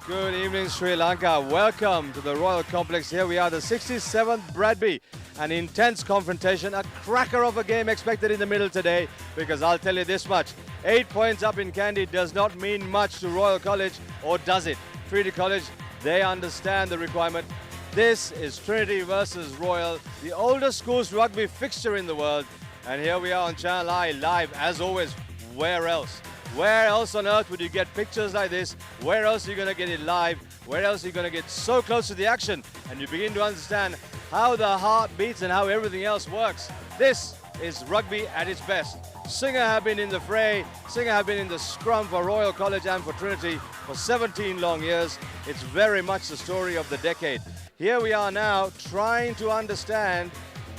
Good evening, Sri Lanka. Welcome to the Royal Complex. Here we are, the 67th Bradby. An intense confrontation, a cracker of a game expected in the middle today, because I'll tell you this much. 8 points up in Kandy does not mean much to Royal College, or does it? Trinity College, they understand the requirement. This is Trinity versus Royal, the oldest schools rugby fixture in the world. And here we are on Channel I, live, as always. Where else? Where else on earth would you get pictures like this? Where else are you going to get it live? Where else are you going to get so close to the action? And you begin to understand how the heart beats and how everything else works. This is rugby at its best. Singer have been in the fray. Singer have been in the scrum for Royal College and for Trinity for 17 long years. It's very much the story of the decade. Here we are now trying to understand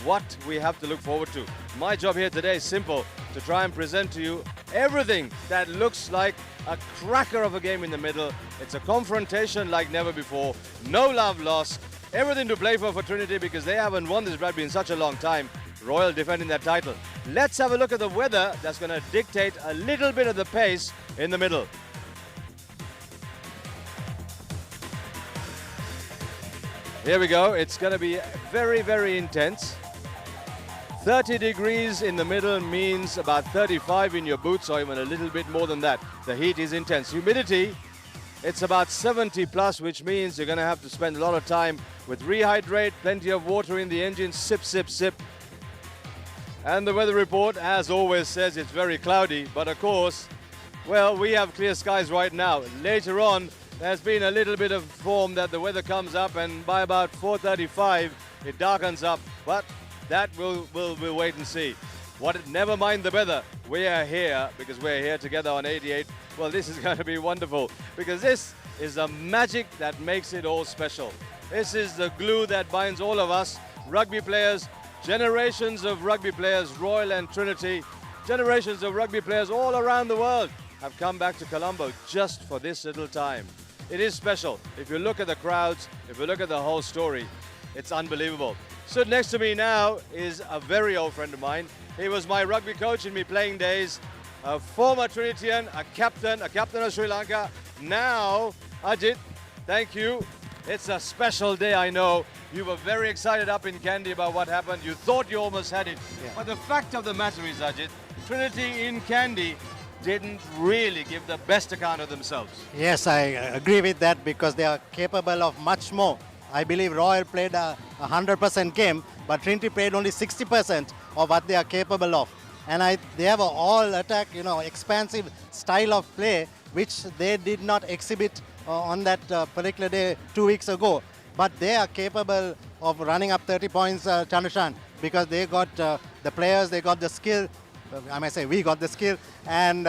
what we have to look forward to. My job here today is simple, to try and present to you everything that looks like a cracker of a game in the middle. It's a confrontation like never before. No love lost. Everything to play for Trinity, because they haven't won this Bradby in such a long time. Royal defending their title. Let's have a look at the weather that's going to dictate a little bit of the pace in the middle. Here we go. It's going to be very, very intense. 30 degrees in the middle means about 35 in your boots, or even a little bit more than that. The heat is intense. Humidity, it's about 70 plus, which means you're going to have to spend a lot of time with rehydrate, plenty of water in the engine, sip, sip, sip. And the weather report, as always, says it's very cloudy. But of course, well, we have clear skies right now. Later on, there's been a little bit of form that the weather comes up, and by about 4:35, it darkens up. But that we'll wait and see. Never mind the weather. We are here because we're here together on 88. Well, this is going to be wonderful, because this is the magic that makes it all special. This is the glue that binds all of us, rugby players, generations of rugby players, Royal and Trinity, generations of rugby players all around the world have come back to Colombo just for this little time. It is special. If you look at the crowds, if you look at the whole story, it's unbelievable. Stood next to me now is a very old friend of mine. He was my rugby coach in my playing days, a former Trinitian, a captain of Sri Lanka. Now, Ajit, thank you. It's a special day, I know. You were very excited up in Kandy about what happened. You thought you almost had it. Yeah. But the fact of the matter is, Ajit, Trinity in Kandy didn't really give the best account of themselves. Yes, I agree with that, because they are capable of much more. I believe Royal played a 100% game, but Trinity played only 60% of what they are capable of. And they have an all-attack, expansive style of play, which they did not exhibit on that particular day 2 weeks ago. But they are capable of running up 30 points, Chandrashan, because they got the players, they got the skill. I may say we got the skill. And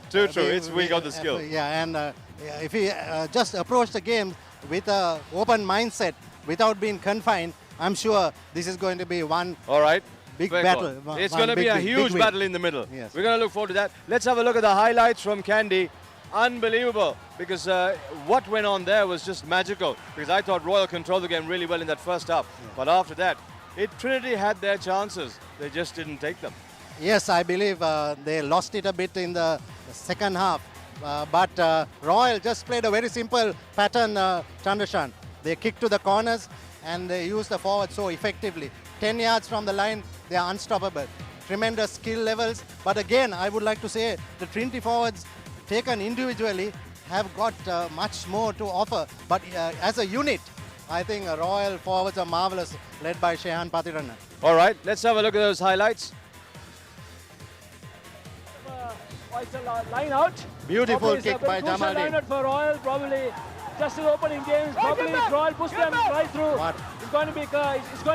True. We got the skill. And if we just approach the game with an open mindset, without being confined, I'm sure this is going to be one big battle. It's going to be a huge battle in the middle. Yes. We're going to look forward to that. Let's have a look at the highlights from Kandy. Unbelievable, because what went on there was just magical, because I thought Royal controlled the game really well in that first half. Yeah. But after that, Trinity had their chances. They just didn't take them. Yes, I believe they lost it a bit in the second half. But Royal just played a very simple pattern, Chandrashan. They kicked to the corners and they used the forward so effectively. 10 yards from the line, they are unstoppable. Tremendous skill levels. But again, I would like to say the Trinity forwards, taken individually, have got much more to offer. But as a unit, I think Royal forwards are marvellous, led by Shehan Pathiranna. All right, let's have a look at those highlights. It's a line out. Beautiful kick by Jamaldeen. Line out for Royal, probably just his opening games. Probably Royal push them right through. It's going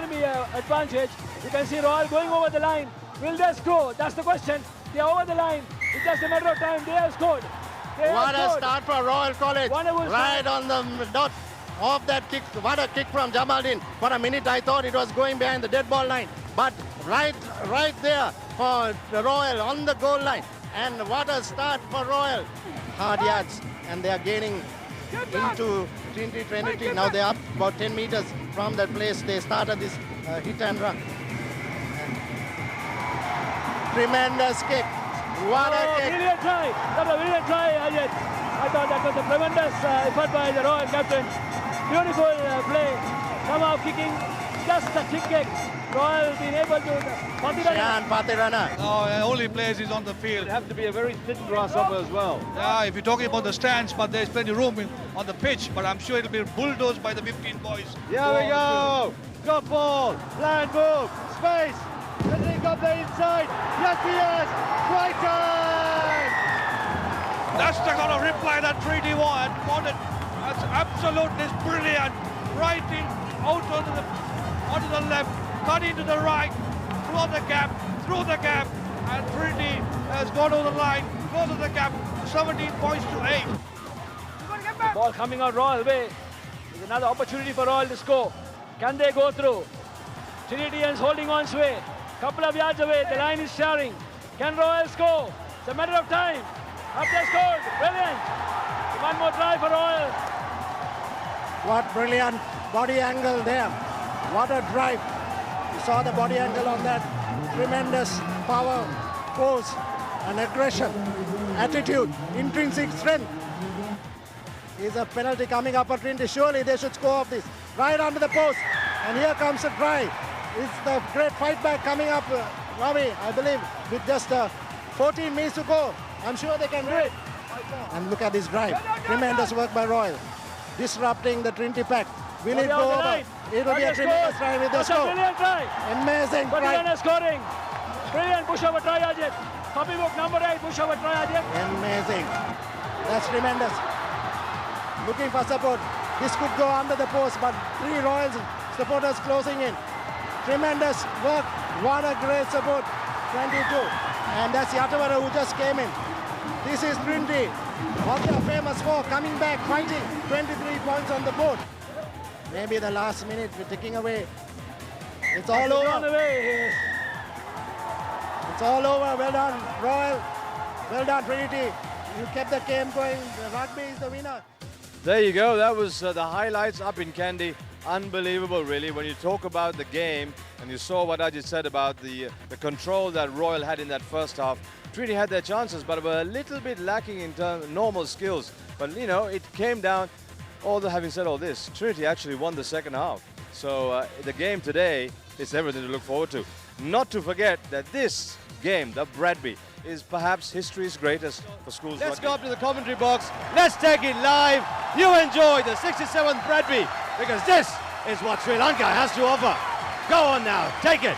to be advantage. You can see Royal going over the line. Will they score? That's the question. They are over the line. It's just a matter of time. They have scored. What a start for Royal College. Right on the dot of that kick. What a kick from Jamaldeen. For a minute I thought it was going behind the dead ball line. But right there for the Royal on the goal line. And what a start for Royal. Hard yards. And they are gaining into Trinity. Now they are up about 10 meters from that place. They started this hit and run. Tremendous kick. What a kick. Brilliant try. That's a brilliant try, Ajit. I thought that was a tremendous effort by the Royal captain. Beautiful play. Somehow kicking just a kick. Royal being able to... Patirana. No, only plays is on the field. It have to be a very thin grasshopper as well. Yeah, if you're talking about the stands, but there's plenty of room on the pitch, but I'm sure it'll be bulldozed by the 15 boys. Here we go. Got ball. Land move. Space. Letting up the inside. Yes, he is. Right time. That's the kind of reply that Treaty wanted. That's absolutely brilliant. Right in, out onto the left, cut into the right, through the gap, and Treaty has gone over the line, close to the gap, 17 points to 8. Ball coming out Royal way. There's another opportunity for Royal to score. Can they go through? Trinitians holding on sway. Couple of yards away, the line is sharing. Can Royal score? It's a matter of time. Have they scored? Brilliant. One more try for Royal. What brilliant body angle there. What a drive. You saw the body angle on that. Tremendous power, force, and aggression, attitude, intrinsic strength. Is a penalty coming up for Trinity. Surely they should score off this. Right under the post. And here comes a try. It's the great fight back coming up, Ravi, I believe, with just 14 minutes to go. I'm sure they can do it. And look at this drive. Tremendous work by Royal. Disrupting the Trinity pack. Will it go over? It will be a tremendous try with the score. Brilliant try. Amazing try. Brilliant scoring. Brilliant push-over try, Ajit. Copybook number 8, push-over try, Ajit. Amazing. That's tremendous. Looking for support. This could go under the post, but 3 Royals supporters closing in. Tremendous work. What a great support. 22. And that's Yatavara who just came in. This is Trinity. What they are famous for. Coming back, fighting. 23 points on the board. Maybe the last minute we're taking away. It's all over. It's all over. Well done, Royal. Well done, Trinity. You kept the game going. Rugby is the winner. There you go. That was the highlights up in Kandy. Unbelievable, really, when you talk about the game and you saw what I just said about the control that Royal had in that first half. Trinity had their chances, but were a little bit lacking in terms of normal skills. But, you know, it came down, having said all this, Trinity actually won the second half. So the game today is everything to look forward to. Not to forget that this game, the Bradby, is perhaps history's greatest for schools. Let's go up to the commentary box. Let's take it live. You enjoy the 67th Bradby, because this is what Sri Lanka has to offer. Go on now, take it.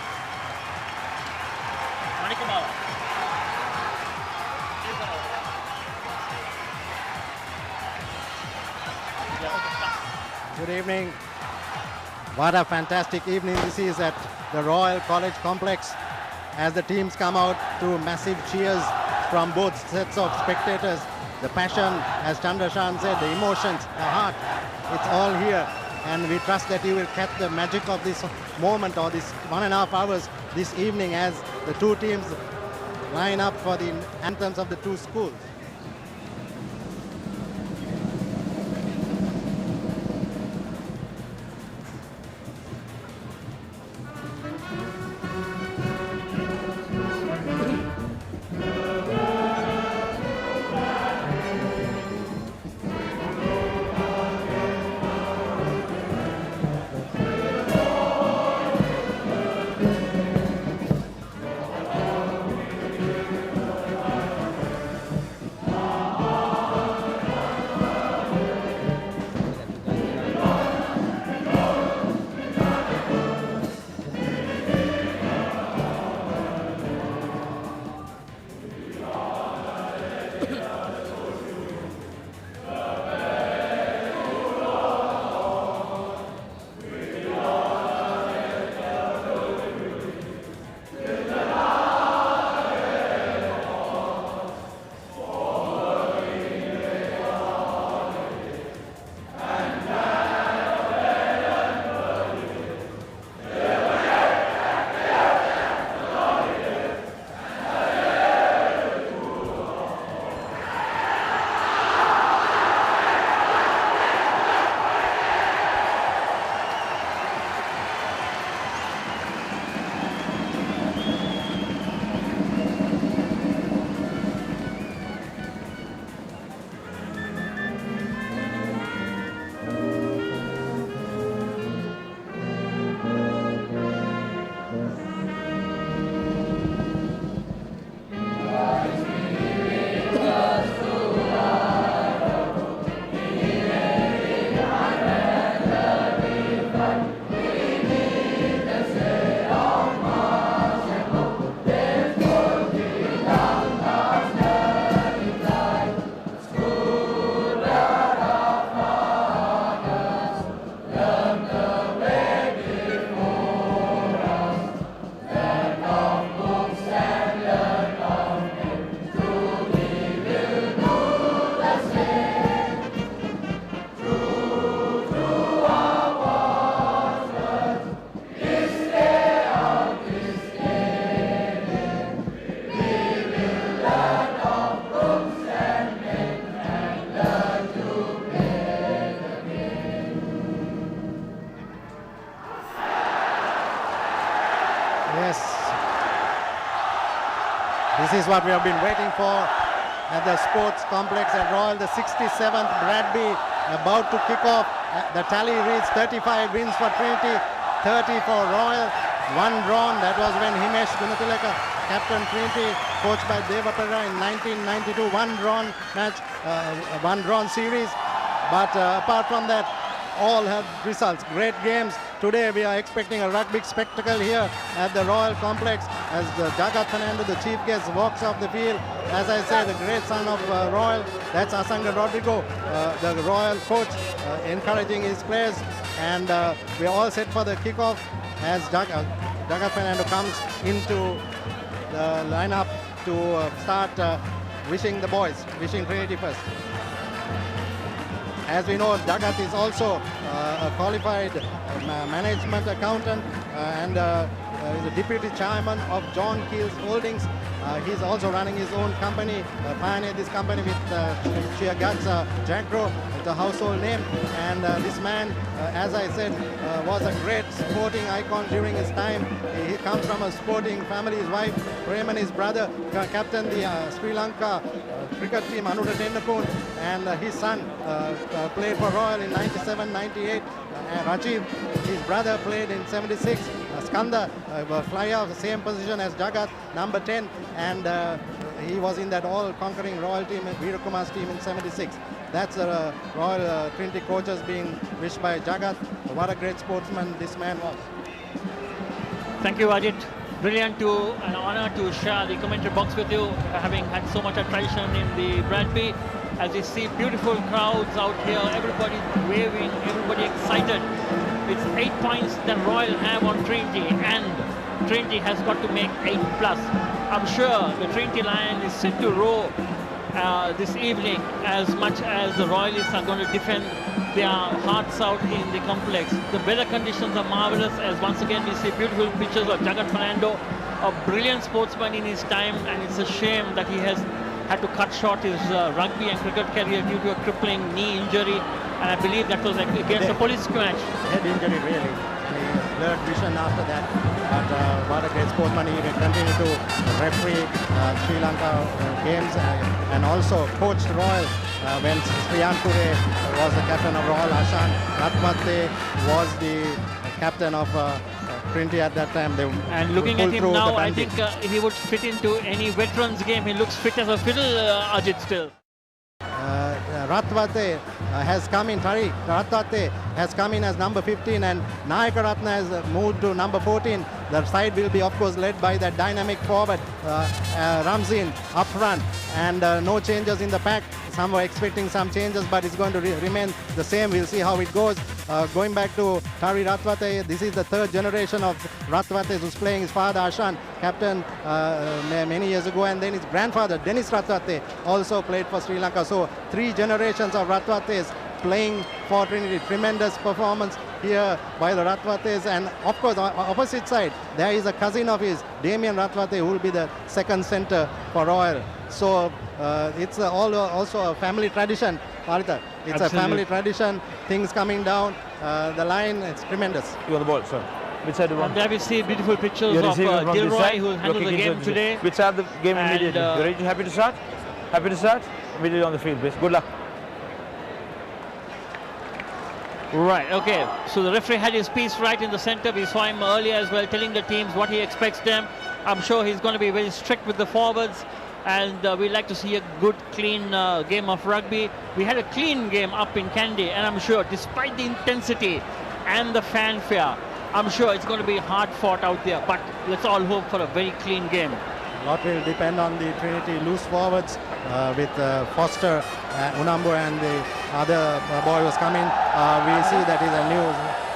Good evening. What a fantastic evening this is at the Royal College Complex as the teams come out to massive cheers from both sets of spectators. The passion, as Chandrashan said, the emotions, the heart, it's all here. And we trust that you will catch the magic of this moment or this 1.5 hours this evening as the two teams line up for the anthems of the two schools. This is what we have been waiting for at the sports complex at Royal. The 67th Bradby about to kick off. The tally reads 35 wins for Trinity, 30 for Royal, 1 drawn. That was when Himesh Gunatilaka, captain Trinity, coached by Deva Perera in 1992. 1 drawn match, 1 drawn series. But apart from that, all have results. Great games. Today we are expecting a rugby spectacle here at the Royal Complex as Jagat Fernando, the chief guest, walks off the field. As I said, the great son of Royal, that's Asanga Rodrigo, the Royal coach, encouraging his players. And we are all set for the kickoff as Jagat Fernando comes into the lineup to start wishing the boys, wishing Trinity first. As we know, Jagat is also a qualified management accountant and is the deputy chairman of John Keel's Holdings. He's also running his own company, pioneered this company with sheer guts, Jackro, it's a household name. And this man, as I said, was a great sporting icon during his time. He comes from a sporting family. His wife, Raymond, his brother, captained the Sri Lanka cricket team, Anuradha Tendulkar, and his son played for Royal in 97, 98. Rajiv, his brother, played in 76. Skanda, flyer of the same position as Jagat, number 10, and he was in that all-conquering Royal team, Veerakumar's team in 76. That's the Royal Trinity coaches being wished by Jagat. What a great sportsman this man was. Thank you, Ajit. Brilliant an honor to share the commentary box with you, having had so much a tradition in the Bradby. As you see beautiful crowds out here, everybody waving, everybody excited. It's 8 points that Royal have on Trinity, and Trinity has got to make 8+. I'm sure the Trinity Lion is set to row this evening as much as the Royalists are going to defend their hearts out in the complex. The weather conditions are marvelous, as once again we see beautiful pictures of Jagat Fernando, a brilliant sportsman in his time, and it's a shame that he has had to cut short his rugby and cricket career due to a crippling knee injury, and I believe that was against a police match. Head injury really, and he blurred vision after that. But what a great sportsman. He will continue to referee Sri Lanka games and also coached Royal when Sriyan Kure was the captain of Royal. Ashan Ratwate was the captain of Trinity at that time. And looking at him now, I think he would fit into any veterans game. He looks fit as a fiddle, Ajit, still. Ratwate has come in, Tariq Ratwate has come in as number 15, and Nayaka Ratna has moved to number 14. The side will be, of course, led by that dynamic forward, Ramzin, up front, and no changes in the pack. Some were expecting some changes, but it's going to remain the same. We'll see how it goes. Going back to Tari Ratwate, this is the 3rd generation of Ratwate who's playing. His father, Ashan, captain many years ago, and then his grandfather, Dennis Ratwate, also played for Sri Lanka. So 3 generations of Ratwates playing for Trinity. Tremendous performance here by the Ratwates, and of course on opposite side there is a cousin of his, Damien Ratwate, who will be the 2nd center for Royal. So it's also a family tradition, Marita. It's a family tradition, things coming down the line. It's tremendous. You on the ball, sir. Which side do you want? And there we see beautiful pictures of Dilroy, who handled the game today. Which side of the game immediately? You ready? Happy to start? Happy to start? Immediately on the field, please. Good luck. Right, okay. So the referee had his piece right in the center. We saw him earlier as well, telling the teams what he expects them. I'm sure he's going to be very strict with the forwards, and we like to see a good, clean game of rugby. We had a clean game up in Kandy, and I'm sure, despite the intensity and the fanfare, I'm sure it's going to be hard fought out there. But let's all hope for a very clean game. A lot will depend on the Trinity loose forwards with Foster, Unambu, and the other boy was coming. We see that is a new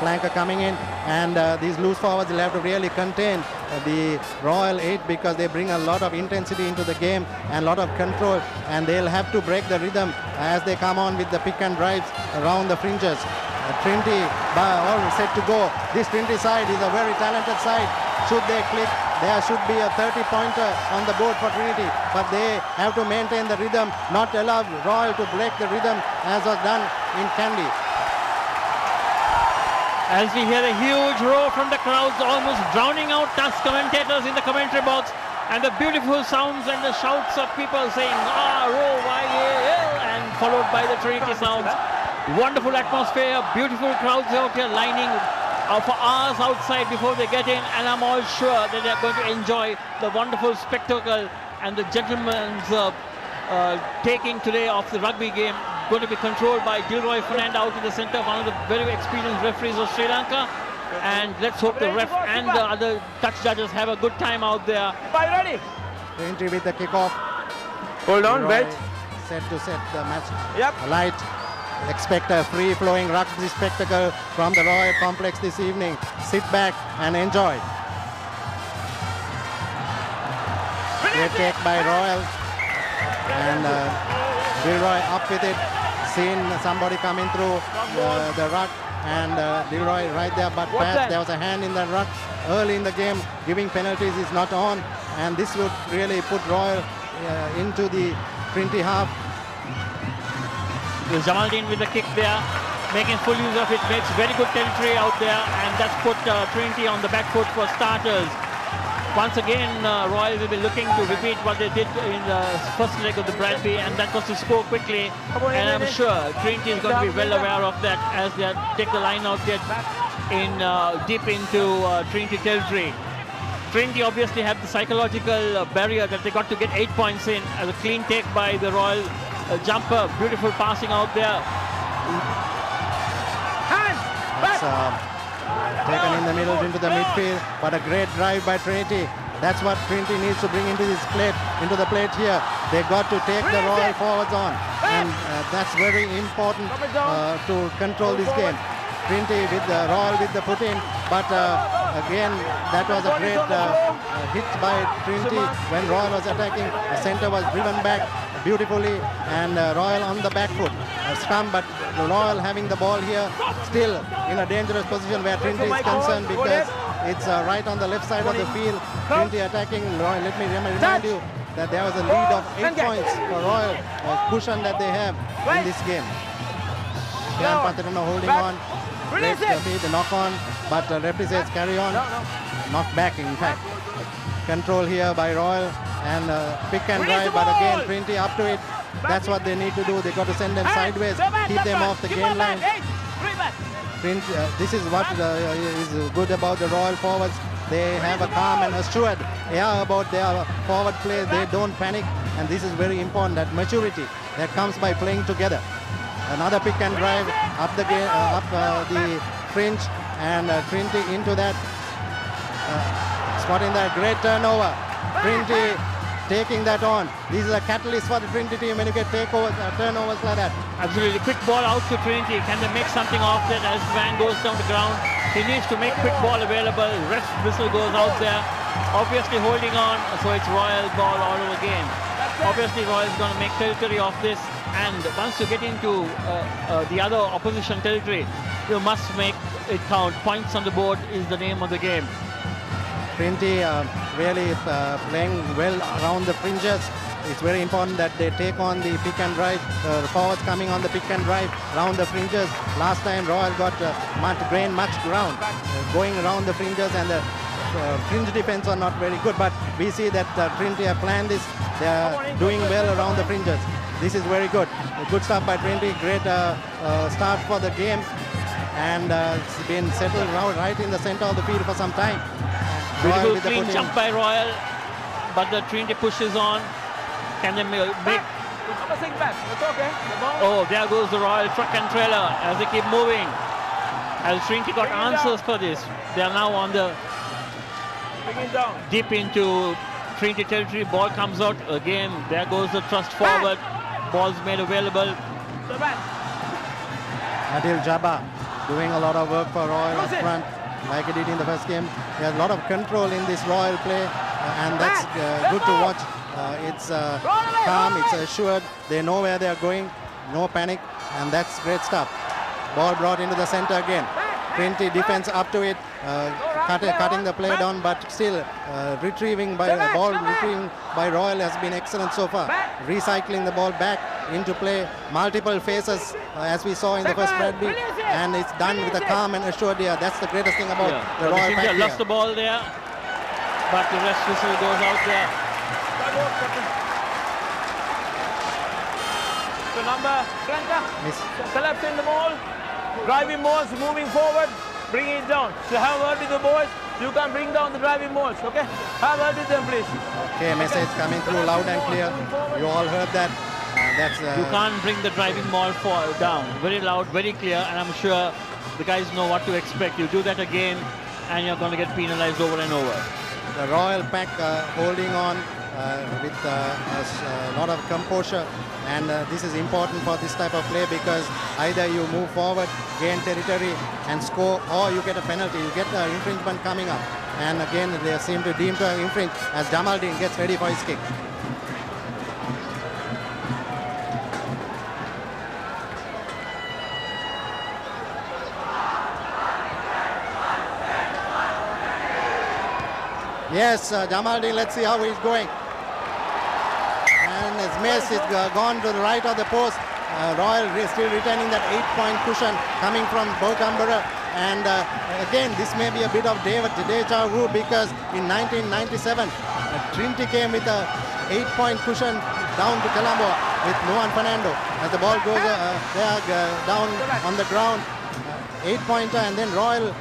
flanker coming in, and these loose forwards will have to really contain the Royal 8 because they bring a lot of intensity into the game and a lot of control, and they'll have to break the rhythm as they come on with the pick and drives around the fringes. Trinity all set to go. This Trinity side is a very talented side. Should they click, there should be a 30-pointer on the board for Trinity, but they have to maintain the rhythm, not allow Royal to break the rhythm as was done in Kandy. As we hear a huge roar from the crowds, almost drowning out us commentators in the commentary box, And the beautiful sounds and the shouts of people saying R-O-Y-A-L and followed by the Trinity sounds. Wonderful atmosphere, beautiful crowds out here lining for hours outside before they get in, and I'm all sure that they're going to enjoy the wonderful spectacle and the gentleman's taking today of the rugby game, going to be controlled by Dilroy Fernand out in the centre, one of the very experienced referees of Sri Lanka. And let's hope the ref and the other touch judges have a good time out there. Ready? Entry with the kickoff. Hold on, wait. Set to set the match. Yep. Alight. Expect a free-flowing rugby spectacle from the Royal Complex this evening. Sit back and enjoy. Great take by Royal. And Dilroy up with it. Seen somebody coming through the ruck. And Dilroy right there, but perhaps there was a hand in the ruck early in the game. Giving penalties is not on, and this would really put Royal into the Trinity half. Jamaldeen with the kick there, making full use of it, makes very good territory out there, and that's put Trinity on the back foot for starters. Once again, Royal will be looking to repeat what they did in the first leg of the Bradby, and that was to score quickly. And I'm sure Trinity is going to be well aware of that as they take the line out there deep into Trinity territory. Trinity obviously have the psychological barrier that they got to get 8 points in as a clean take by the Royal jumper. Beautiful passing out there. Taken in the middle into the midfield, but a great drive by Trinity. That's what Trinity needs to bring into the plate here. They got to take the Royal forwards on, and that's very important to control this game. Trinity with the Royal with the foot in, but again that was a great hit by Trinity when Royal was attacking. The centre was driven back beautifully, and Royal on the back foot. Scrum, but Royal having the ball here, still in a dangerous position where Trinity is concerned because it's right on the left side of the field. Trinity attacking Royal. Let me remind you that there was a lead of 8 points for Royal, a cushion that they have in this game. Kian Paterno holding on. Great the knock on, but the referee says carry on. Knock back, in fact. Control here by Royal, and pick and drive, but again Trinity up to it. That's what they need to do. They got to send them sideways, keep them off the game line. This is what is good about the Royal forwards. They have a calm and assured air about their forward play. They don't panic, and this is very important. That maturity that comes by playing together. Another pick and drive up the fringe, and Trinity into that. Spotting that great turnover. Trinity taking that on. This is a catalyst for the Trinity team when you get takeovers, turnovers like that. Absolutely. Quick ball out to Trinity. Can they make something of that as Van goes down the ground? He needs to make quick ball available. Rest whistle goes out there. Obviously holding on, so it's Royal ball all over again. Obviously Royal is going to make territory of this, and once you get into the other opposition territory, you must make it count. Points on the board is the name of the game. Trinity really playing well around the fringes. It's very important that they take on the pick and drive. Forwards coming on the pick and drive around the fringes. Last time Royal got gained much ground going around the fringes, and the fringe defense are not very good. But we see that Trinity have planned this. They are doing well around the fringes. This is very good. Good stuff by Trinity. Great start for the game, and it's been settled right in the center of the field for some time. Beautiful clean jump by Royal, but the Trinity pushes on. Can they make... Oh, there goes the Royal truck and trailer as they keep moving. As Trinity got answers for this. They are now on the... deep into Trinity territory. Ball comes out again. There goes the thrust forward. Ball's made available. Adil Jabba doing a lot of work for Royal up front, like he did in the first game. There's a lot of control in this Royal play, and that's good to watch. It's calm, it's assured. They know where they're going, no panic, and that's great stuff. Ball brought into the center again. Trinity defense up to it, cutting the play down, but still retrieving by Royal has been excellent so far. Recycling the ball back into play, multiple phases as we saw in the first Bradby, and it's done with a calm and assured ear. That's the greatest thing about the Royal pack. Lost the ball there, but the rest whistle goes out there. The number, Miss. collapse in the ball, driving balls, moving forward, bring it down. So have a word with the boys. You can bring down the driving balls, okay? Have a word with them, please. Okay, message coming through loud and clear. You all heard that. That's You can't bring the driving ball down. Very loud, very clear, and I'm sure the guys know what to expect. You do that again, and you're going to get penalized over and over. the Royal Pack holding on with a lot of composure, and this is important for this type of play because either you move forward, gain territory and score, or you get a penalty. You get the infringement coming up, and again they seem to deem to have infringed as Jamaldeen gets ready for his kick. Yes, Jamaldeen, let's see how he's going. And his miss is gone to the right of the post. Royal still retaining that 8-point cushion coming from Bocambara. And again, this may be a bit of deja vu because in 1997, Trinity came with a 8-point cushion down to Colombo with Nuan Fernando. As the ball goes down on the ground, 8-pointer, and then Royal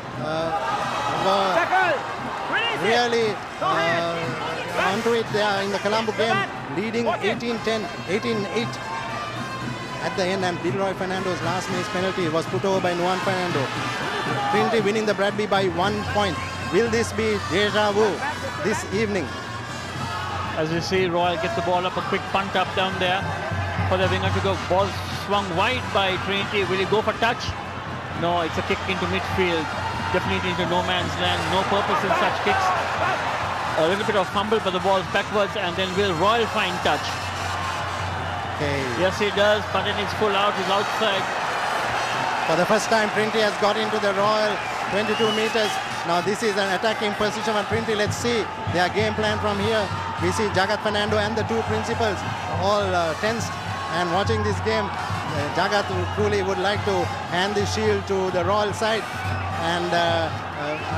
really onto it there in the Colombo game, leading 18-10, 18-8 at the end, and Dilroy Fernando's last minute penalty was put over by Nuan Fernando. Trinity winning the Bradby by 1 point. Will this be deja vu this evening? As you see, Royal get the ball up, a quick punt up down there for the winger to go. Ball swung wide by Trinity. Will he go for touch? No, it's a kick into midfield. Definitely into no man's land. No purpose in such kicks. A little bit of fumble, but the ball's backwards, and then will Royal find touch? Okay. Yes, he does, but then it's full out. He's outside. For the first time, Trinity has got into the Royal 22 meters. Now this is an attacking position for Trinity. Let's see their game plan from here. We see Jagat Fernando and the two principals all tensed and watching this game. Jagat truly would like to hand the shield to the Royal side, and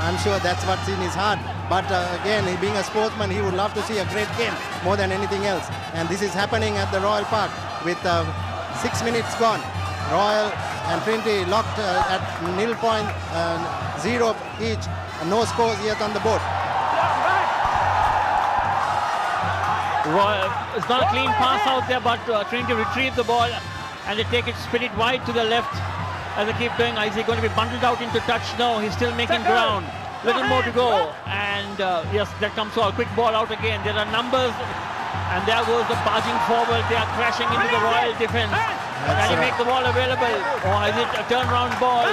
I'm sure that's what's in his heart. But again, he being a sportsman, he would love to see a great game more than anything else. And this is happening at the Royal Park with 6 minutes gone. Royal and Trinity locked at 0.0 each. No scores yet on the board. Royal, it's not a clean pass out there, but Trinity retrieve the ball and they take it, spin it wide to the left. As they keep going, is he going to be bundled out into touch? No, he's still making ground. Little more to go, and yes, that comes to a quick ball out again. There are numbers, and there goes the barging forward. They are crashing into the Royal defense. Can he make the ball available, or is it a turnaround ball?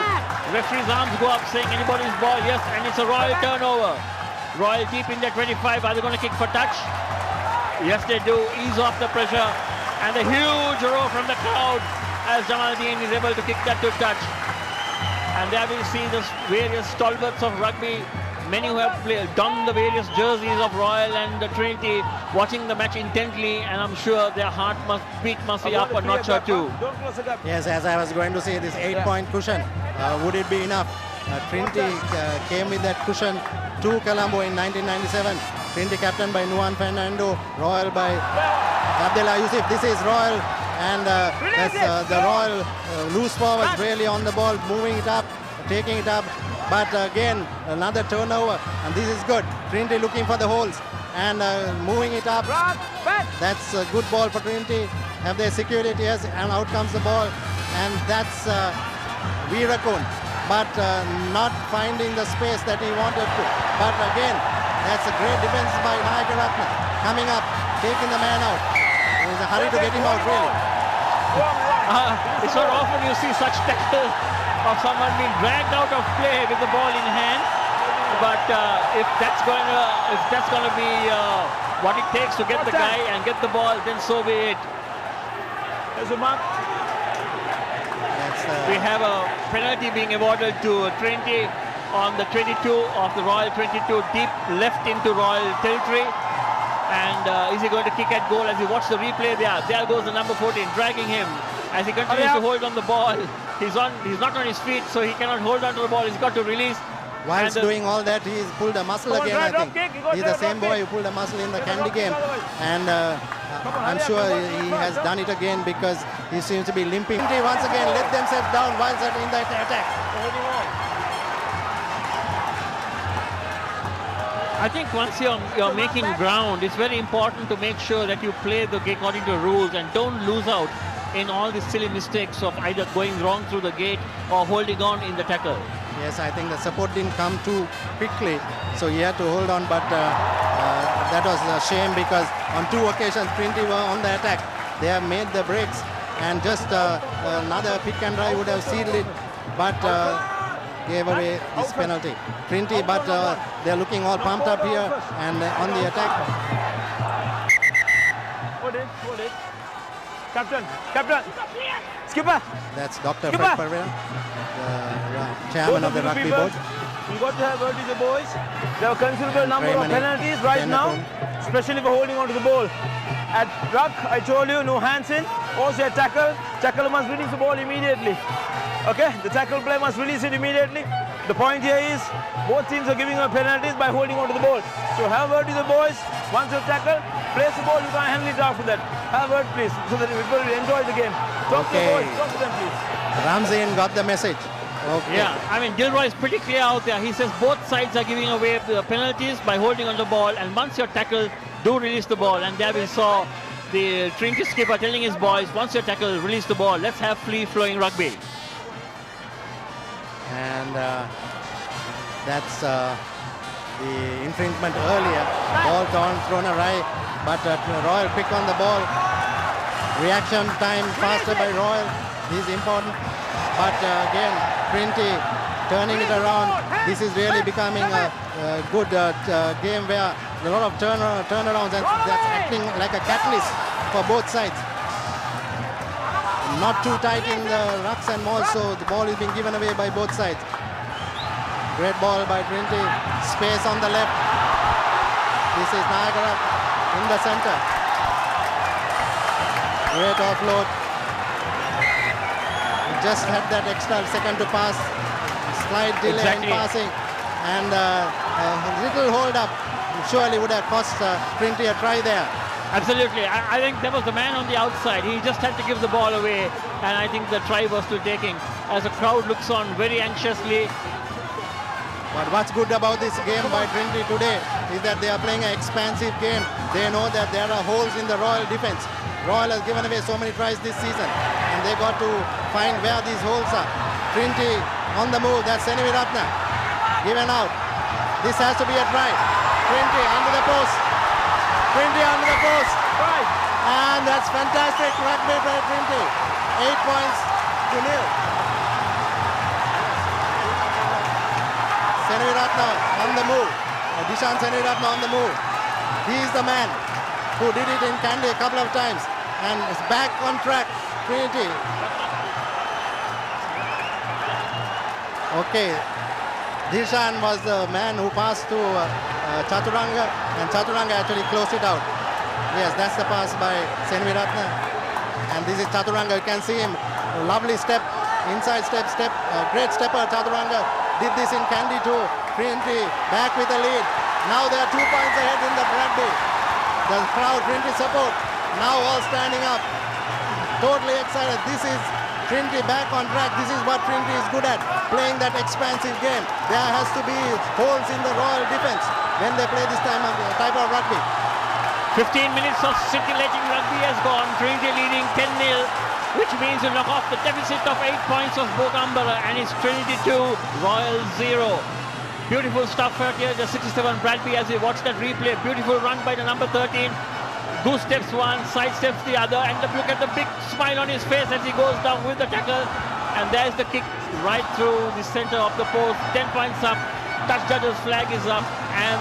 Referee's arms go up saying anybody's ball. Yes, and it's a Royal turnover. Royal deep in their 25. Are they going to kick for touch? Yes, they do. Ease off the pressure, and a huge row from the crowd as Jamaldeen is able to kick that to touch. And there we see the various stalwarts of rugby, many who have donned the various jerseys of Royal and Trinity, watching the match intently, and I'm sure their heart must be up a notch or two. Yes, as I was going to say, this 8-point cushion, would it be enough? Trinity came with that cushion to Colombo in 1997. Trinity captained by Nuan Fernando, Royal by Abdullah Yusuf. This is Royal, and that's the Royal loose forwards really on the ball, moving it up, taking it up. But again, another turnover, and this is good. Trinity looking for the holes and moving it up. That's a good ball for Trinity. Have they secured it? Yes, and out comes the ball, and that's Veerakun, but not finding the space that he wanted to. But again, that's a great defense by Nayakaratne. Coming up, taking the man out. There's a hurry to get him out, really. It's not often you see such tackle of someone being dragged out of play with the ball in hand. But if that's going to be what it takes to get the guy and get the ball, then so be it. There's a mark. We have a penalty being awarded to Trinity on the 22 of the Royal 22, deep left into Royal territory. And is he going to kick at goal? As you watch the replay there goes the number 14 dragging him as he continues to hold on the ball. He's not on his feet, so he cannot hold on to the ball. He's got to release. Whilst doing all that, he's pulled a muscle again, I think. He's the same boy who pulled a muscle in the Candy game. And I'm sure he has done it again because he seems to be limping. Once again, let themselves down whilst in the attack. I think once you're making ground, it's very important to make sure that you play the game according to rules and don't lose out in all these silly mistakes of either going wrong through the gate or holding on in the tackle. Yes, I think the support didn't come too quickly, so he had to hold on, but that was a shame because on 2 occasions Trinity were on the attack. They have made the breaks and just another pick and drive would have sealed it, but gave away this penalty. Trinity, but they're looking all pumped up here and on the attack. Hold it. Captain, skipper. That's Dr. Fred Pereira, the chairman of the rugby board. You got to have heard the boys. There are a considerable number of penalties right now, especially for holding on to the ball. At ruck, I told you, no hands in. Also a tackle. Tackle must release the ball immediately. Okay, the tackle player must release it immediately. The point here is both teams are giving up penalties by holding on to the ball. So have a word with the boys. Once you tackle, place the ball, you can handle it after that. Have a word, please, so that people will enjoy the game. Talk to the boys, talk to them, please. Ramsey got the message. Okay. Yeah, I mean, Gilroy is pretty clear out there. He says both sides are giving away the penalties by holding on the ball, and once you're tackled, do release the ball. And there we saw the Trinity skipper telling his boys, once you're tackled, release the ball. Let's have free-flowing rugby. And that's the infringement earlier. Ball thrown away, but Royal pick on the ball. Reaction time faster by Royal is important. But again, Trinity turning it around. This is really becoming a good game where a lot of turnarounds, and that's acting like a catalyst for both sides. Not too tight in the rucks and malls, so the ball is being given away by both sides. Great ball by Trinity. Space on the left. This is Niagara in the center. Great offload. Just had that extra second to pass. Slight delay in passing. And a little hold up surely would have cost Trinity a try there. Absolutely. I think there was the man on the outside. He just had to give the ball away, and I think the try was still taking as the crowd looks on very anxiously. But what's good about this game by Trinity today is that they are playing an expansive game. They know that there are holes in the Royal defense. Royal has given away so many tries this season, and they got to find where these holes are. Trinity on the move. That's Seniviratna given out. This has to be a try. Trinity under the post. Trinity under the post. Right. And that's fantastic rugby by Trinity. 8 points to 0. Seniviratna on the move. Dishan Seniviratna on the move. He is the man who did it in Kandy a couple of times and is back on track. Trinity. Okay. Dishan was the man who passed to Chaturanga, and Chaturanga actually closed it out. Yes, that's the pass by Seniviratna. And this is Chaturanga. You can see him. A lovely step, inside step. Great stepper. Chaturanga did this in Kandy too. Trinity back with the lead. Now they are 2 points ahead in the Bradby. The crowd, Trinity support, now all standing up. Totally excited. This is Trinity back on track. This is what Trinity is good at, playing that expansive game. There has to be holes in the Royal defense when they play this type of rugby. 15 minutes of scintillating rugby has gone. Trinity leading 10-0, which means you knock off the deficit of 8 points of Bogambara, and it's Trinity 2, Royal 0. Beautiful stuff out here, the 67 Bradby as we watch that replay. Beautiful run by the number 13. Goose steps one, side steps the other, and look at the big smile on his face as he goes down with the tackle. And there's the kick right through the center of the post. 10 points up, touch judge's flag is up, and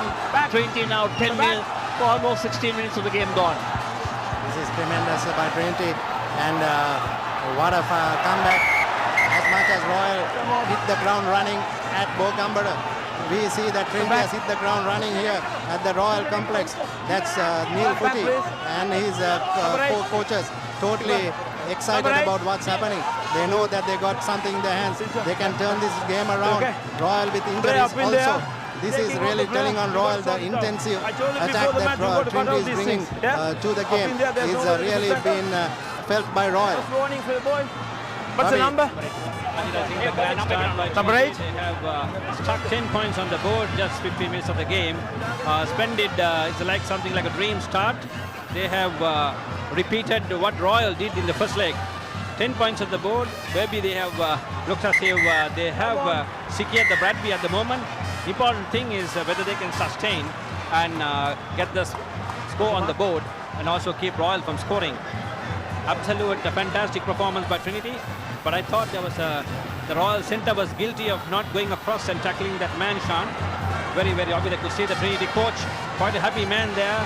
Trinity now 10-0 for almost 16 minutes of the game gone. This is tremendous by Trinity, and what a comeback. As much as Royal hit the ground running at Bogambara, we see that Trinity has hit the ground running here at the Royal Complex. That's Neil Footy and his coaches totally excited about what's happening. They know that they got something in their hands. They can turn this game around. Royal with injuries also. This is really telling on Royal the intensive attack that Trinity is bringing to the game is really been felt by Royal. What's the number? Number 8. They have struck 10 points on the board just 15 minutes of the game. Splendid. It's like something like a dream start. They have repeated what Royal did in the first leg. 10 points on the board. Maybe they have looked as if they have secured the Bradby at the moment. Important thing is whether they can sustain and get the score on the board and also keep Royal from scoring. Absolute fantastic performance by Trinity, but I thought there was the Royal centre was guilty of not going across and tackling that man, Sean. Very, very obvious. I could see the Trinity coach, quite a happy man there,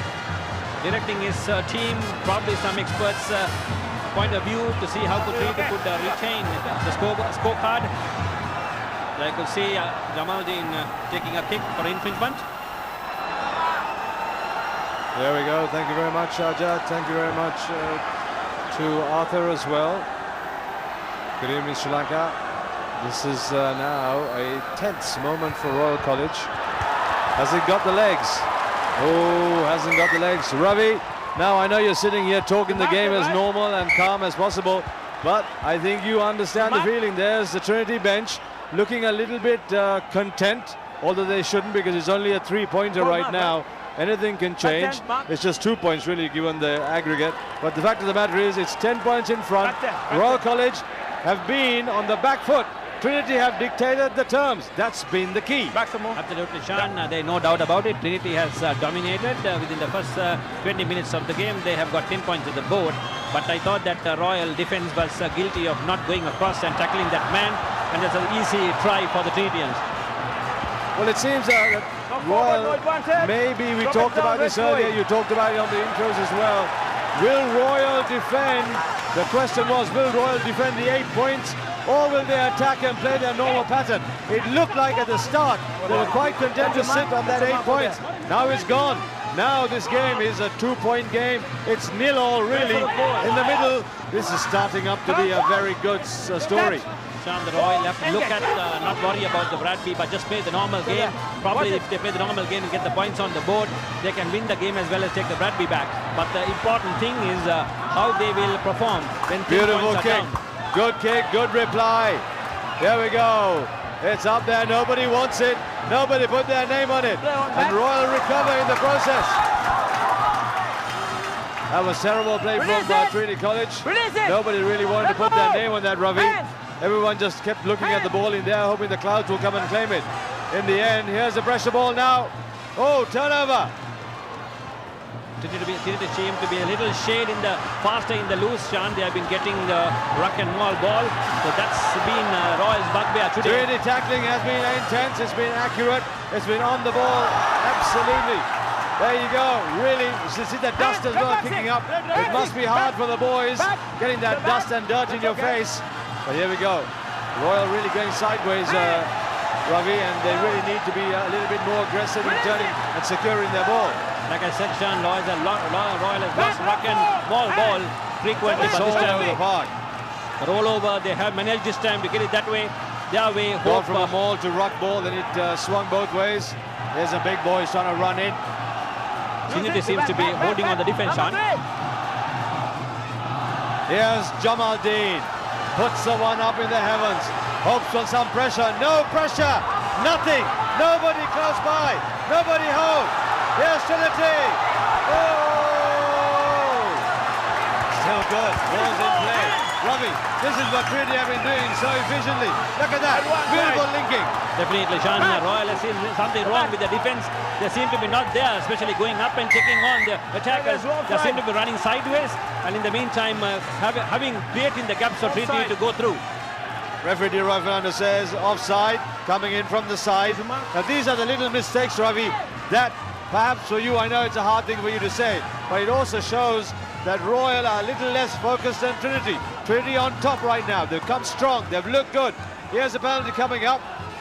directing his team, probably some experts' point of view to see how Trinity could retain the scorecard. I could see Jamaldeen taking a kick for infringement. There we go. Thank you very much, Ajat. Thank you very much to Arthur as well. Good evening, Sri Lanka. This is now a tense moment for Royal College. Has it got the legs? Oh, hasn't got the legs. Ravi, now I know you're sitting here talking the game as normal and calm as possible, but I think you understand the feeling. There's the Trinity bench looking a little bit content, although they shouldn't, because it's only a 3-pointer right now. Anything can change. It's just 2 points really given the aggregate. But the fact of the matter is it's 10 points in front. Royal College have been on the back foot. Trinity have dictated the terms. That's been the key. Absolutely, Sean. There's no doubt about it. Trinity has dominated within the first 20 minutes of the game. They have got 10 points on the board. But I thought that Royal defense was guilty of not going across and tackling that man. And that's an easy try for the Trinitians. Well, it seems that Royal, maybe we talked about this earlier, you talked about it on the intros as well. Will Royal defend? The question was, will Royal defend the 8 points, or will they attack and play their normal pattern? It looked like at the start they were quite content to sit on that 8 points. Now it's gone. Now this game is a 2-point game. It's 0-0 really in the middle. This is starting up to be a very good story. Sean, the Royal have to look at, not worry about the Bradby, but just play the normal game. Probably if they play the normal game and get the points on the board, they can win the game as well as take the Bradby back. But the important thing is how they will perform when beautiful points kick. are down. Good kick, good reply. There we go. It's up there. Nobody wants it. Nobody put their name on it. And Royal recover in the process. That was terrible play from Trinity College. Nobody really wanted to put their name on that, Ravi. Everyone just kept looking at the ball in there, hoping the Clouds will come and claim it. In the end, here's the pressure ball now. Oh, turnover. Trinity seem to be a little shade in the faster in the loose, Sean. They have been getting the ruck and maul ball. So that's been Royal's bugbear today. Trinity tackling has been intense. It's been accurate. It's been on the ball. Absolutely. There you go. Really, you see the dust as well kicking up. It must be hard for the boys getting that dust and dirt in your face. But here we go. Royal really going sideways, Ravi, and they really need to be a little bit more aggressive in turning and securing their ball. Like I said, Sean, Royal has lost ruck and maul ball frequently. It's all over the park. Roll over, they have managed this time to get it that way. Their way. Ball from a maul to ruck ball, then it swung both ways. There's a big boy trying to run in. Trinity seems to be holding on the defense, Sean. Here's Jamaldeen. Puts the one up in the heavens. Hopes for some pressure. No pressure. Nothing. Nobody close by. Nobody home. Here's Trinity. Oh! Still good. Ball's in play. Ravi, this is what Trinity have been doing so efficiently. Look at that. Beautiful linking. Definitely, Sean. Royal has seen something wrong with the defense. They seem to be not there, especially going up and taking on the attackers. They seem to be running sideways, and in the meantime, having creating the gaps for Trinity to go through. Referee De Roy Fernando says offside, coming in from the side. Now these are the little mistakes, Ravi, that perhaps for you, I know it's a hard thing for you to say, but it also shows that Royal are a little less focused than Trinity. Trinity on top right now. They've come strong. They've looked good. Here's a penalty coming up.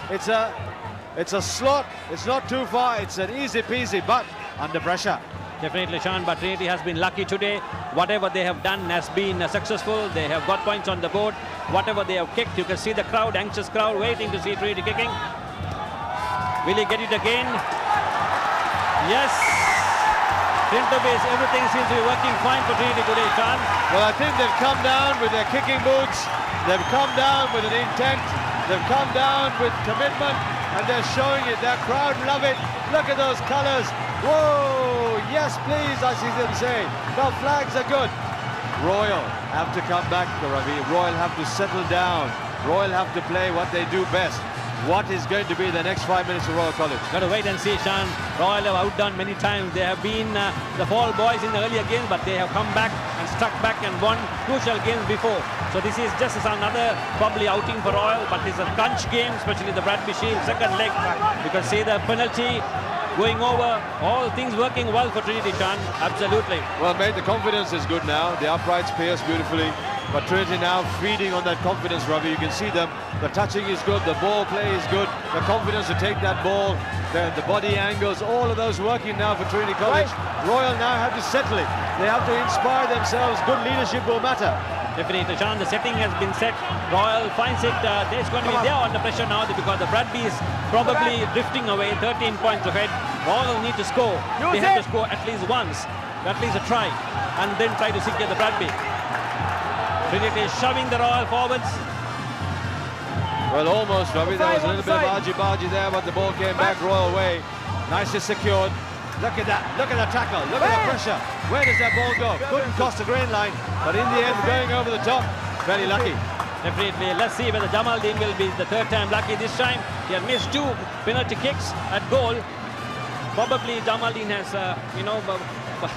It's a slot. It's not too far. It's an easy peasy, but under pressure. Definitely, Sean, but Trinity has been lucky today. Whatever they have done has been successful. They have got points on the board. Whatever they have kicked, you can see the crowd, anxious crowd, waiting to see Trinity kicking. Will he get it again? Yes. Trinity base, everything seems to be working fine for Trinity today, Sean. Well, I think they've come down with their kicking boots. They've come down with an intent. They've come down with commitment, and they're showing it. Their crowd love it. Look at those colours. Whoa! Yes, please, I see them say. The flags are good. Royal have to come back, Ravi. Royal have to settle down. Royal have to play what they do best. What is going to be the next 5 minutes of Royal College? Got to wait and see, Sean. Royal have outdone many times. They have been the fall boys in the earlier games, but they have come back and stuck back and won crucial games before. So this is just another probably outing for Royal, but it's a crunch game, especially the Bradby Shield second leg. You can see the penalty going over, all things working well for Trinity, Sean. Absolutely. Well, mate, the confidence is good now. The uprights pierce beautifully. But Trinity now feeding on that confidence, Ravi. You can see them. The touching is good. The ball play is good. The confidence to take that ball. The body angles, all of those working now for Trinity College. Royal now have to settle it. They have to inspire themselves. Good leadership will matter. Definitely, Sean. The setting has been set. Royal finds it. It's going to be there under pressure now because the Bradby is probably drifting away, 13 points ahead. Royal need to score. They have to score at least once, at least a try, and then try to secure the Bradby. Trinity is shoving the Royal forwards. Well, almost, Ravi. There was a little bit of argy-bargy there, but the ball came back Royal way. Nicely secured. Look at that. Look at the tackle. Look at the pressure. Where does that ball go? Couldn't cross the green line, but in the end, going over the top. Very lucky. Definitely. Let's see whether Jamaldeen will be the third time lucky this time. He had missed 2 penalty kicks at goal. Probably Jamaldeen has,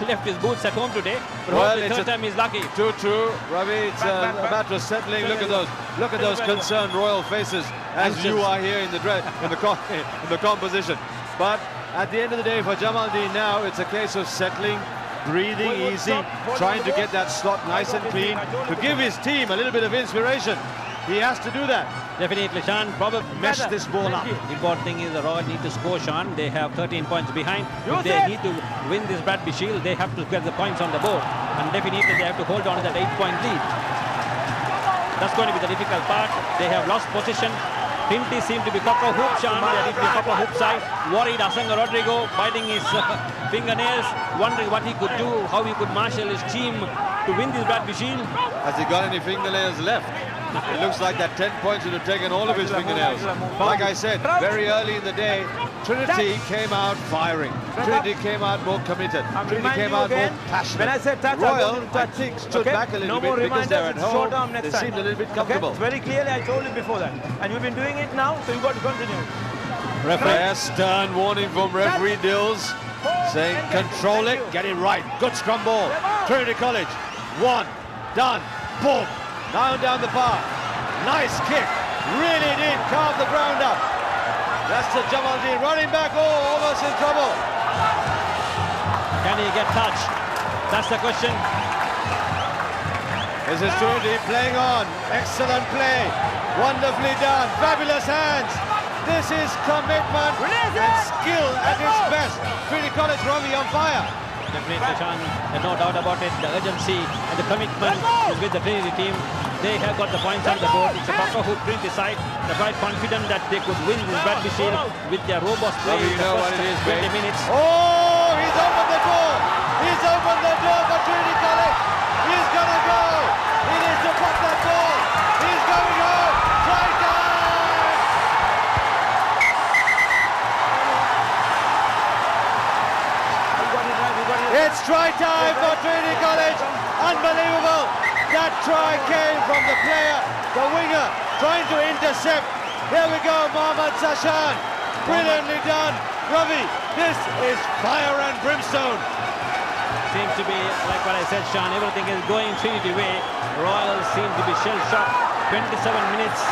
left his boots at home today. But well, the third time he's lucky. 2-2. Ravi, it's a matter of settling. Look at those. Look at those concerned Royal faces as you are here in the composition. But at the end of the day, for Jamaldeen now, it's a case of settling, breathing easy, trying to get that slot nice and clean, to give his team a little bit of inspiration. He has to do that. Definitely, Sean. Probably mesh this ball up. The important thing is the Royal need to score, Sean. They have 13 points behind. If they need to win this Bradby Shield, they have to get the points on the board. And definitely they have to hold on to that 8-point lead. That's going to be the difficult part. They have lost position. Trinity seem to be copper hoop, Sean. They need to be a copper hoop side. Worried Asanga Rodrigo biting his fingernails, wondering what he could do, how he could marshal his team to win this Bradby Shield. Has he got any fingernails left? It looks like that 10 points would have taken all of his fingernails. Like I said, very early in the day, Trinity came out firing. Trinity came out more committed. Trinity came out more passionate. When I said touch, Royal, I think, stood back a little bit because they're at home. They seemed a little bit comfortable. Very clearly, I told you before that. And you've been doing it now, so you've got to continue. Referee, stern warning from referee Dills, saying control it, get it right. Good scrum ball. Trinity College, 1, done, boom. Down the bar. Nice kick. Really did carve the ground up. That's the Jamaldeen running back. Oh, almost in trouble. Can he get touch? That's the question. This is Trinity playing on. Excellent play. Wonderfully done. Fabulous hands. This is commitment and skill at its best. Trinity College Ravi on fire. Definitely, Sean. There's no doubt about it. The urgency and the commitment is with the Trinity team. They have got the points on the board. It's a proper hoop Trinity side. They're quite confident that they could win this Bradby Shield with their robust play in the first 20 minutes. Oh, he's opened the door. He's opened the door for Trinity College. He's going to go. He needs to put that ball. He's going home. Try time. It's try time for Trinity College. Unbelievable. That try came from the player, the winger, trying to intercept. Here we go, Mohammad Sashan. Brilliantly done. Ravi, this is fire and brimstone. Seems to be, like what I said, Sean, everything is going Trinity way. Royals seem to be shell-shocked. 27 minutes,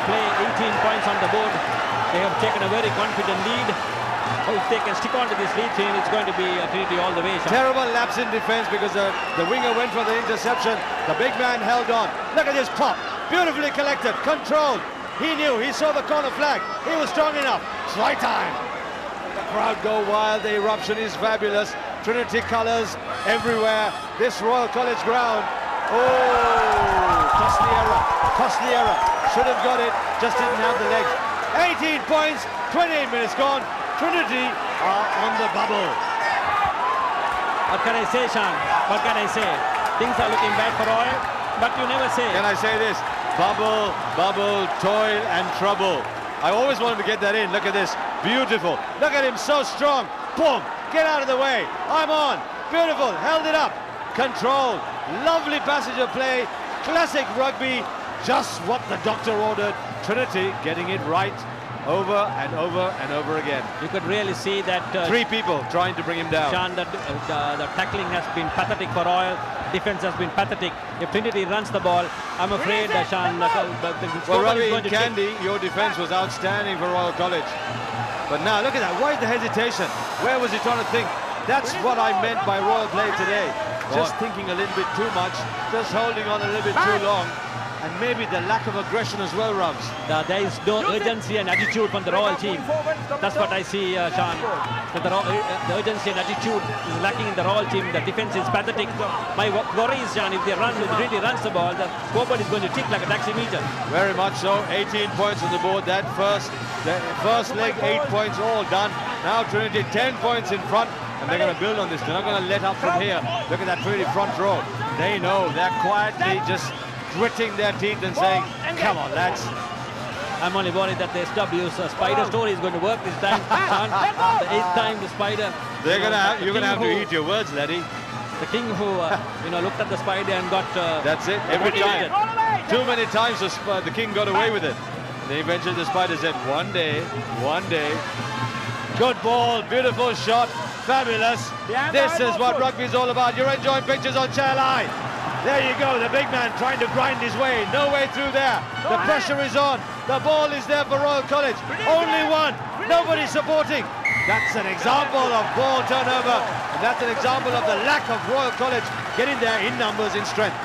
play 18 points on the board. They have taken a very confident lead. If they can stick on to this lead team, it's going to be Trinity all the way, Sean. Terrible lapse in defense because the winger went for the interception. The big man held on. Look at this pop. Beautifully collected, controlled. He knew, he saw the corner flag. He was strong enough. Try time. crowd go wild. The eruption is fabulous. Trinity colours everywhere. This Royal College ground. Oh, costly error. Should have got it, just didn't have the legs. 18 points, 28 minutes gone. Trinity are on the bubble. What can I say, Sean? What can I say? Things are looking bad for Royal, but you never say. Can I say this? Bubble, bubble, toil and trouble. I always wanted to get that in. Look at this. Beautiful. Look at him, so strong. Boom. Get out of the way. I'm on. Beautiful. Held it up. Control. Lovely passage of play. Classic rugby. Just what the doctor ordered. Trinity getting it right over and over and over again. You could really see that 3 people trying to bring him down. Sean, the tackling has been pathetic for Royal. Defense has been pathetic. If Trinity runs the ball, I'm afraid that Sean, Well, scoreboard is Ravi, going in to Candy, your defense was outstanding for Royal College. But now, look at that. Why the hesitation? Where was he trying to think? That's what I meant by Royal play today. Just thinking a little bit too much, just holding on a little bit too long. And maybe the lack of aggression as well, Rubs. There is no urgency and attitude from the Royal team. That's what I see, Sean. The urgency and attitude is lacking in the Royal team. The defense is pathetic. My worry is, Sean, if they really runs the ball, the scoreboard is going to tick like a taximeter. Very much so. 18 points on the board. The first leg, 8 points, all done. Now Trinity 10 points in front, and they're going to build on this. They're not going to let up from here. Look at that Trinity front row. They know. They're quietly just gritting their teeth and saying, come on, lads. I'm only worried that the SW's spider story is going to work this time. The 8th time the spider. You're going to have to eat your words, laddie. The king who looked at the spider and got. That's it. Every time. Too many times the king got away with it. Then eventually the spider said, one day. Good ball, beautiful shot, fabulous. This is what rugby is all about. You're enjoying pictures on Channel I. There you go, the big man trying to grind his way. No way through there. The pressure is on. The ball is there for Royal College. Only one. Nobody supporting. That's an example of ball turnover. And that's an example of the lack of Royal College getting there in numbers, in strength.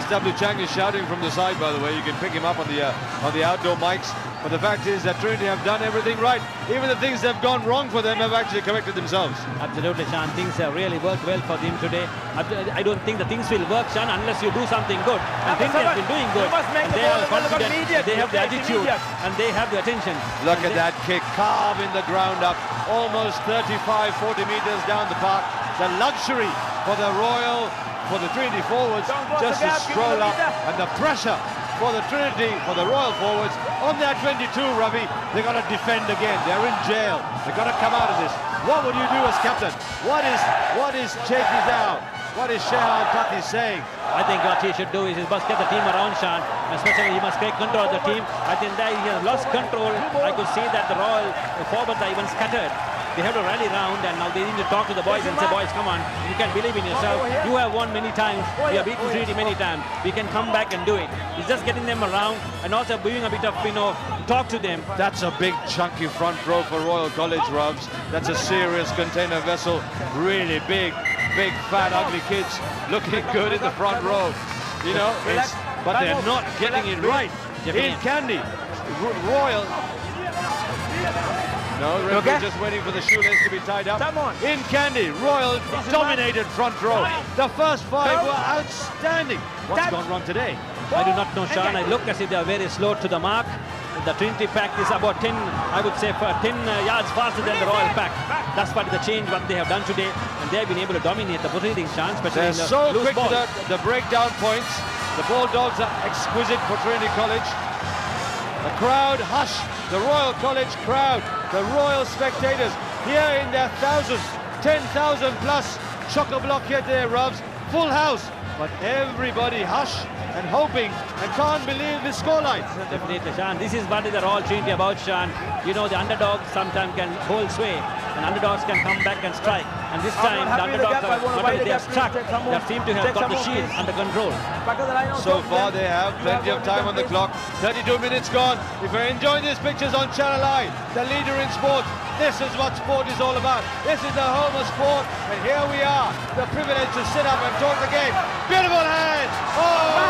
SW Chang is shouting from the side, by the way. You can pick him up on the outdoor mics. But the fact is that Trinity have done everything right. Even the things that have gone wrong for them have actually corrected themselves. Absolutely, Sean. Things have really worked well for them today. I don't think the things will work, Sean, unless you do something good. And Trinity has been doing good. They are confident, they have the attitude, and they have the attention. Look at that kick, carving the ground up, almost 35, 40 metres down the park. The luxury for the Trinity forwards just to stroll up, and the pressure for the Royal forwards on their 22, Ravi. They've got to defend again. They're in jail. They've got to come out of this. What would you do as captain? What is Cheikhi Zhao? What is Shehal Pati saying? I think what he should do is he must get the team around, Sean. Especially he must take control of the team. I think that he has lost control. I could see that the Royal forwards are even scattered. They have to rally round, and now they need to talk to the boys and say, boys, come on, you can believe in yourself. You have won many times. We have beaten Trinity many times. We can come back and do it. It's just getting them around and also doing a bit of, talk to them. That's a big chunky front row for Royal College, Rubs. That's a serious container vessel. Really big, fat, ugly kids looking good in the front row. But they're not getting it right. In Candy, Royal. No, the referee just waiting for the shoelace to be tied up. In Candy, Royal dominated front row. The first 5 were outstanding. What's gone wrong today? I do not know, Sean. I look as if they are very slow to the mark. The Trinity pack is about 10, I would say, 10 yards faster than the Royal pack. That's what the change what they have done today, and they have been able to dominate the proceedings, Sean, especially They're in the so loose quick ball. to the breakdown points. The Bulldogs are exquisite for Trinity College. The crowd, hush, the Royal College crowd, the Royal spectators here in their thousands, 10,000 plus, chock-a-block here today, Rubs, full house, but everybody hush and hoping and can't believe this scoreline. Definitely, Sean. This is what is the Royal Trinity about, Sean. The underdogs sometimes can hold sway, and underdogs can come back and strike. And this time, the underdogs they are struck. They seem to have got the shield under control. So far, they have plenty of time on the clock. 32 minutes gone. If you're enjoying these pictures on Channel I, the leader in sport, this is what sport is all about. This is the home of sport, and here we are, the privilege to sit up and talk the game. Beautiful hand! Oh!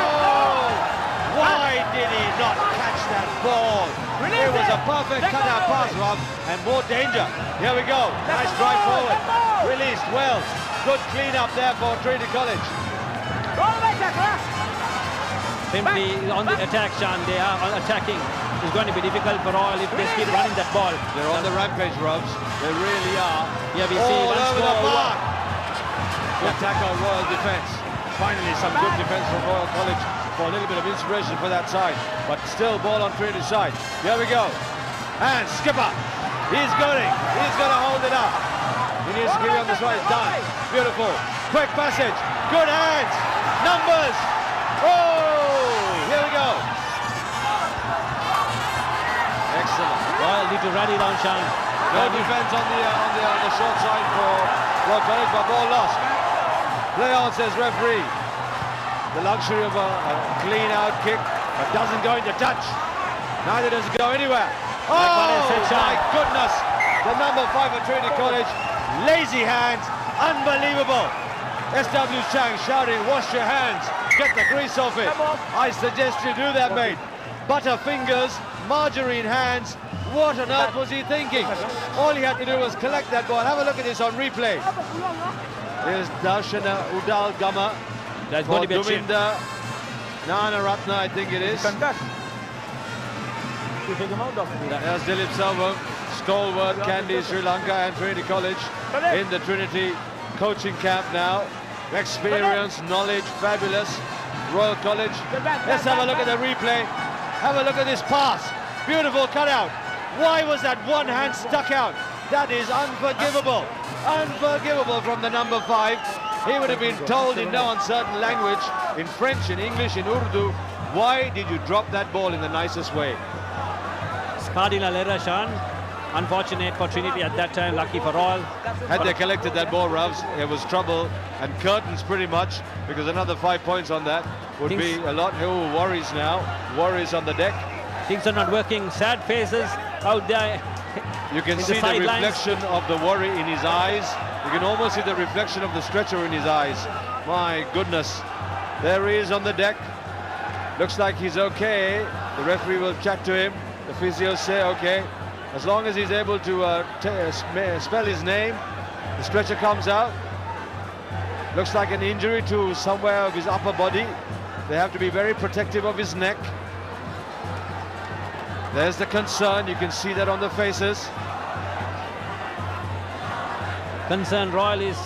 Wide did he not catch that ball? It was a perfect cutout pass, Rob, and more danger. Here we go. Nice drive forward. Released well. Good clean up there for Trinity College. Simply on the attack, Sean, they are attacking. It's going to be difficult for Royal if they keep running that ball. They're on the rampage, Robs. They really are. Yeah, we see all once over the more. park. Good tackle, Royal defence. Finally, some good defence from Royal College for a little bit of inspiration for that side. But still, ball on Trinity's side. Here we go. And Skipper. He's going. He's going to hold it up. He needs to give it on this right. Done. Beautiful. Quick passage. Good hands. Numbers. Oh, here we go. Excellent. Royal need to rally down, Sean. No defence on the short side for Royal College, but ball lost. Play on, says referee. The luxury of a clean out kick, but doesn't go into touch. Neither does it go anywhere. Oh my goodness! The number 5 at Trinity College, lazy hands, unbelievable. S.W. Chang shouting, wash your hands, get the grease off it. I suggest you do that, mate. Butter fingers, margarine hands. What on earth was he thinking? All he had to do was collect that ball. Have a look at this on replay. Here's Darshana Udal Gama. That's going to be a chip. Duminda Nanaratna, I think it is. There's Dilip Selvam, stalwart, Candy, Sri Lanka and Trinity College in the Trinity coaching camp now. Experience, knowledge, fabulous. Royal College. Let's have a look at the replay. Have a look at this pass. Beautiful cutout. Why was that one hand stuck out? That is unforgivable. Unforgivable from the number 5. He would have been told in no uncertain language, in French, in English, in Urdu, why did you drop that ball in the nicest way? Cardinal error, Sean. Unfortunate for Trinity at that time, lucky for Royal. Had they collected that ball, Ravs, it was trouble and curtains pretty much, because another 5 points on that would be a lot. Oh, worries now. Worries on the deck. Things are not working. Sad faces out there. You can see the reflection of the worry in his eyes. You can almost see the reflection of the stretcher in his eyes. My goodness. There he is on the deck. Looks like he's okay. The referee will chat to him. The physios say, okay. As long as he's able to spell his name, the stretcher comes out. Looks like an injury to somewhere of his upper body. They have to be very protective of his neck. There's the concern. You can see that on the faces. Concern Royal is,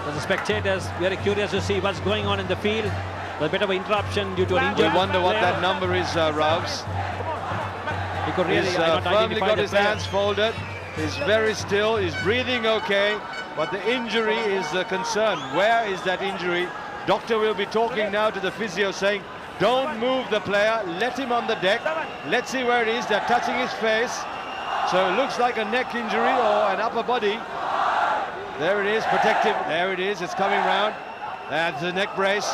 for the spectators, very curious to see what's going on in the field. A bit of an interruption due to an injury. We wonder what that number is, Ravs. He could really He's firmly got his hands folded. He's very still. He's breathing okay. But the injury is the concern. Where is that injury? Doctor will be talking now to the physio saying, don't move the player. Let him on the deck. Let's see where it is. They're touching his face. So it looks like a neck injury or an upper body. There it is, protective. There it is. It's coming round. That's the neck brace.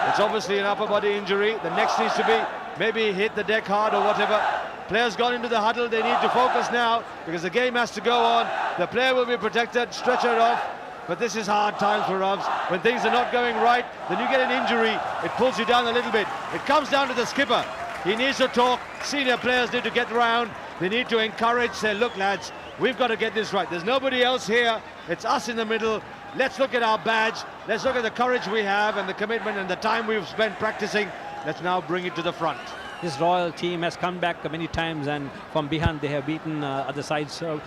It's obviously an upper body injury. The next needs to be maybe hit the deck hard or whatever. Players gone into the huddle. They need to focus now because the game has to go on. The player will be protected, stretchered off. But this is hard times for Ravs. When things are not going right, then you get an injury. It pulls you down a little bit. It comes down to the skipper. He needs to talk. Senior players need to get round. They need to encourage, say, look, lads, we've got to get this right. There's nobody else here. It's us in the middle. Let's look at our badge. Let's look at the courage we have and the commitment and the time we've spent practicing. Let's now bring it to the front. This Royal team has come back many times, and from behind they have beaten other sides. So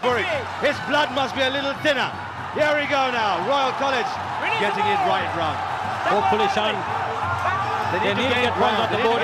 his blood must be a little thinner. Here we go now. Royal College getting it right round. Hopefully, Sean, they need to get runs on the board.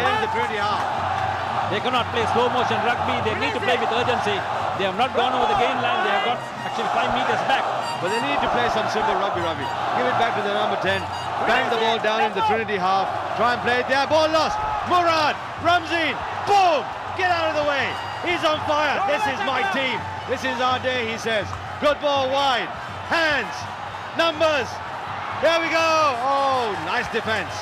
They cannot play slow motion rugby. They need to play with urgency. They have not gone over the gain line. They have got actually 5 meters back. But they need to play some simple rugby. Give it back to the number 10. Bang the ball down in the Trinity half. Try and play it there. Ball lost. Murad, Ramzeen, boom! Get out of the way. He's on fire. This is my team. This is our day, he says. Good ball wide. Hands. Numbers. There we go. Oh, nice defense.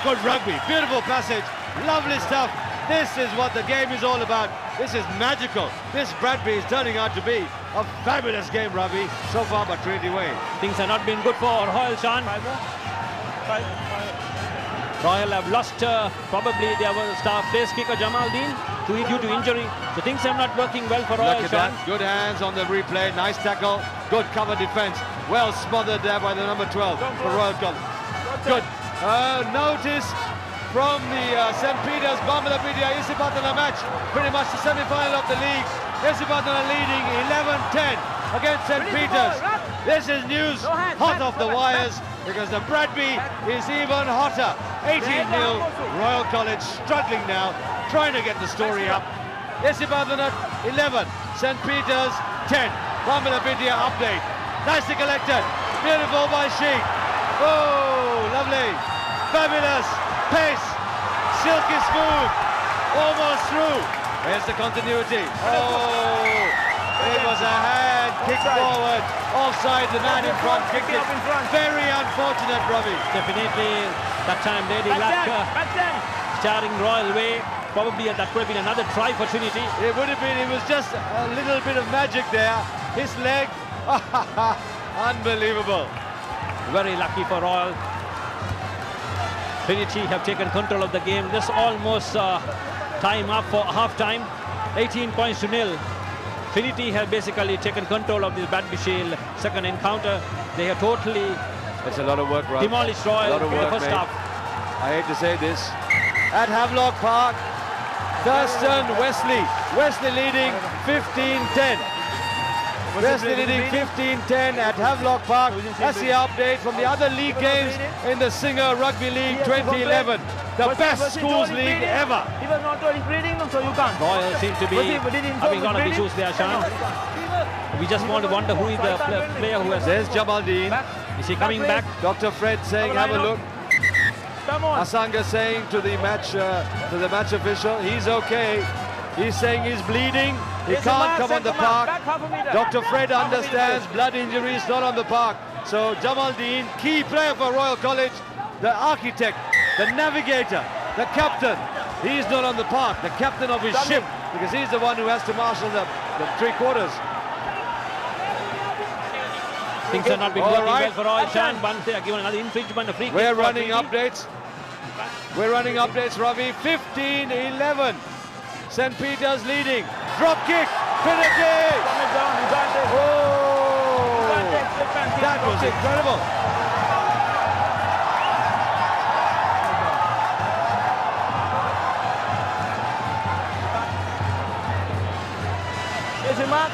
Good rugby. Beautiful passage. Lovely stuff. This is what the game is all about. This is magical. This Bradby is turning out to be a fabulous game, Ravi, so far by Trinity Way. Things have not been good for Royal, Sean. Royal have lost probably their star place kicker Jamaldeen due to injury. So things are not working well for Royal. Look at that. Good hands on the replay. Nice tackle. Good cover defense. Well smothered there by the number 12 for Royal College. Good. Notice from the St. Peter's Bambalapitiya Isipatana match. Pretty much the semi-final of the league. Isipatana leading 11-10 against St. Peter's. This is news hot off the wires because the Bradby is even hotter. 18-0. Royal College struggling now, trying to get the story up. Isipatana 11, St. Peter's 10. Bambalapitiya update. Nicely collected. Beautiful by Sheikh. Oh, lovely. Fabulous. Pace. Silky smooth. Almost through. There's the continuity. Oh, it was a hand kick forward. Offside, the man in front kicked it. Very unfortunate, Ravi. Definitely that time Lady Luck starting Royal way. Probably that could have been another try for Trinity. It would have been, it was just a little bit of magic there. His leg, unbelievable. Very lucky for Royal. Trinity have taken control of the game. This almost time up for half-time. 18 points to nil. Trinity have basically taken control of this Bradby Shield second encounter. They have totally It's a lot of work, Rob. demolished Royal in the first half. I hate to say this. At Havelock Park, Thurston Wesley. Wesley leading 15-10. Wesley leading 15-10 at Havelock Park. That's the update from the other league games in the Singer Rugby League 2011. The best schools league ever. He was not including them, so you can't. Royal seem to be having a lot of issues there, Shan. We just want to wonder who is the player who has... There's Jamaldeen. Is he coming back? Dr. Fred saying, have a look. Come on. Asanga saying to the match official, he's okay. He's saying he's bleeding. He can't come on the park. Dr. Fred understands blood injuries not on the park. So Jamaldeen, key player for Royal College, the architect, the navigator, the captain. He's not on the park, the captain of his ship, because he's the one who has to marshal the three quarters. Things are not been working well for Royal. Shan, once they are given another infringement, a free kick. We're running updates. We're running updates, Ravi. 15-11. St. Peter's leading. Drop kick. Trinity. Oh, that was incredible. Yes, Mark.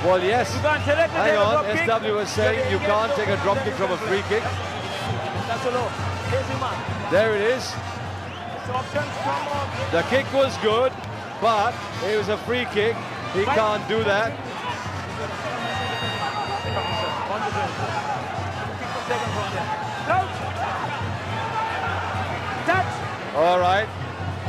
Well, yes. You can't select it. Hang on. SW was saying you can't take a drop kick from a free kick. That's a low. Yes, Mark. There it is. The kick was good, but it was a free kick. He can't do that. All right.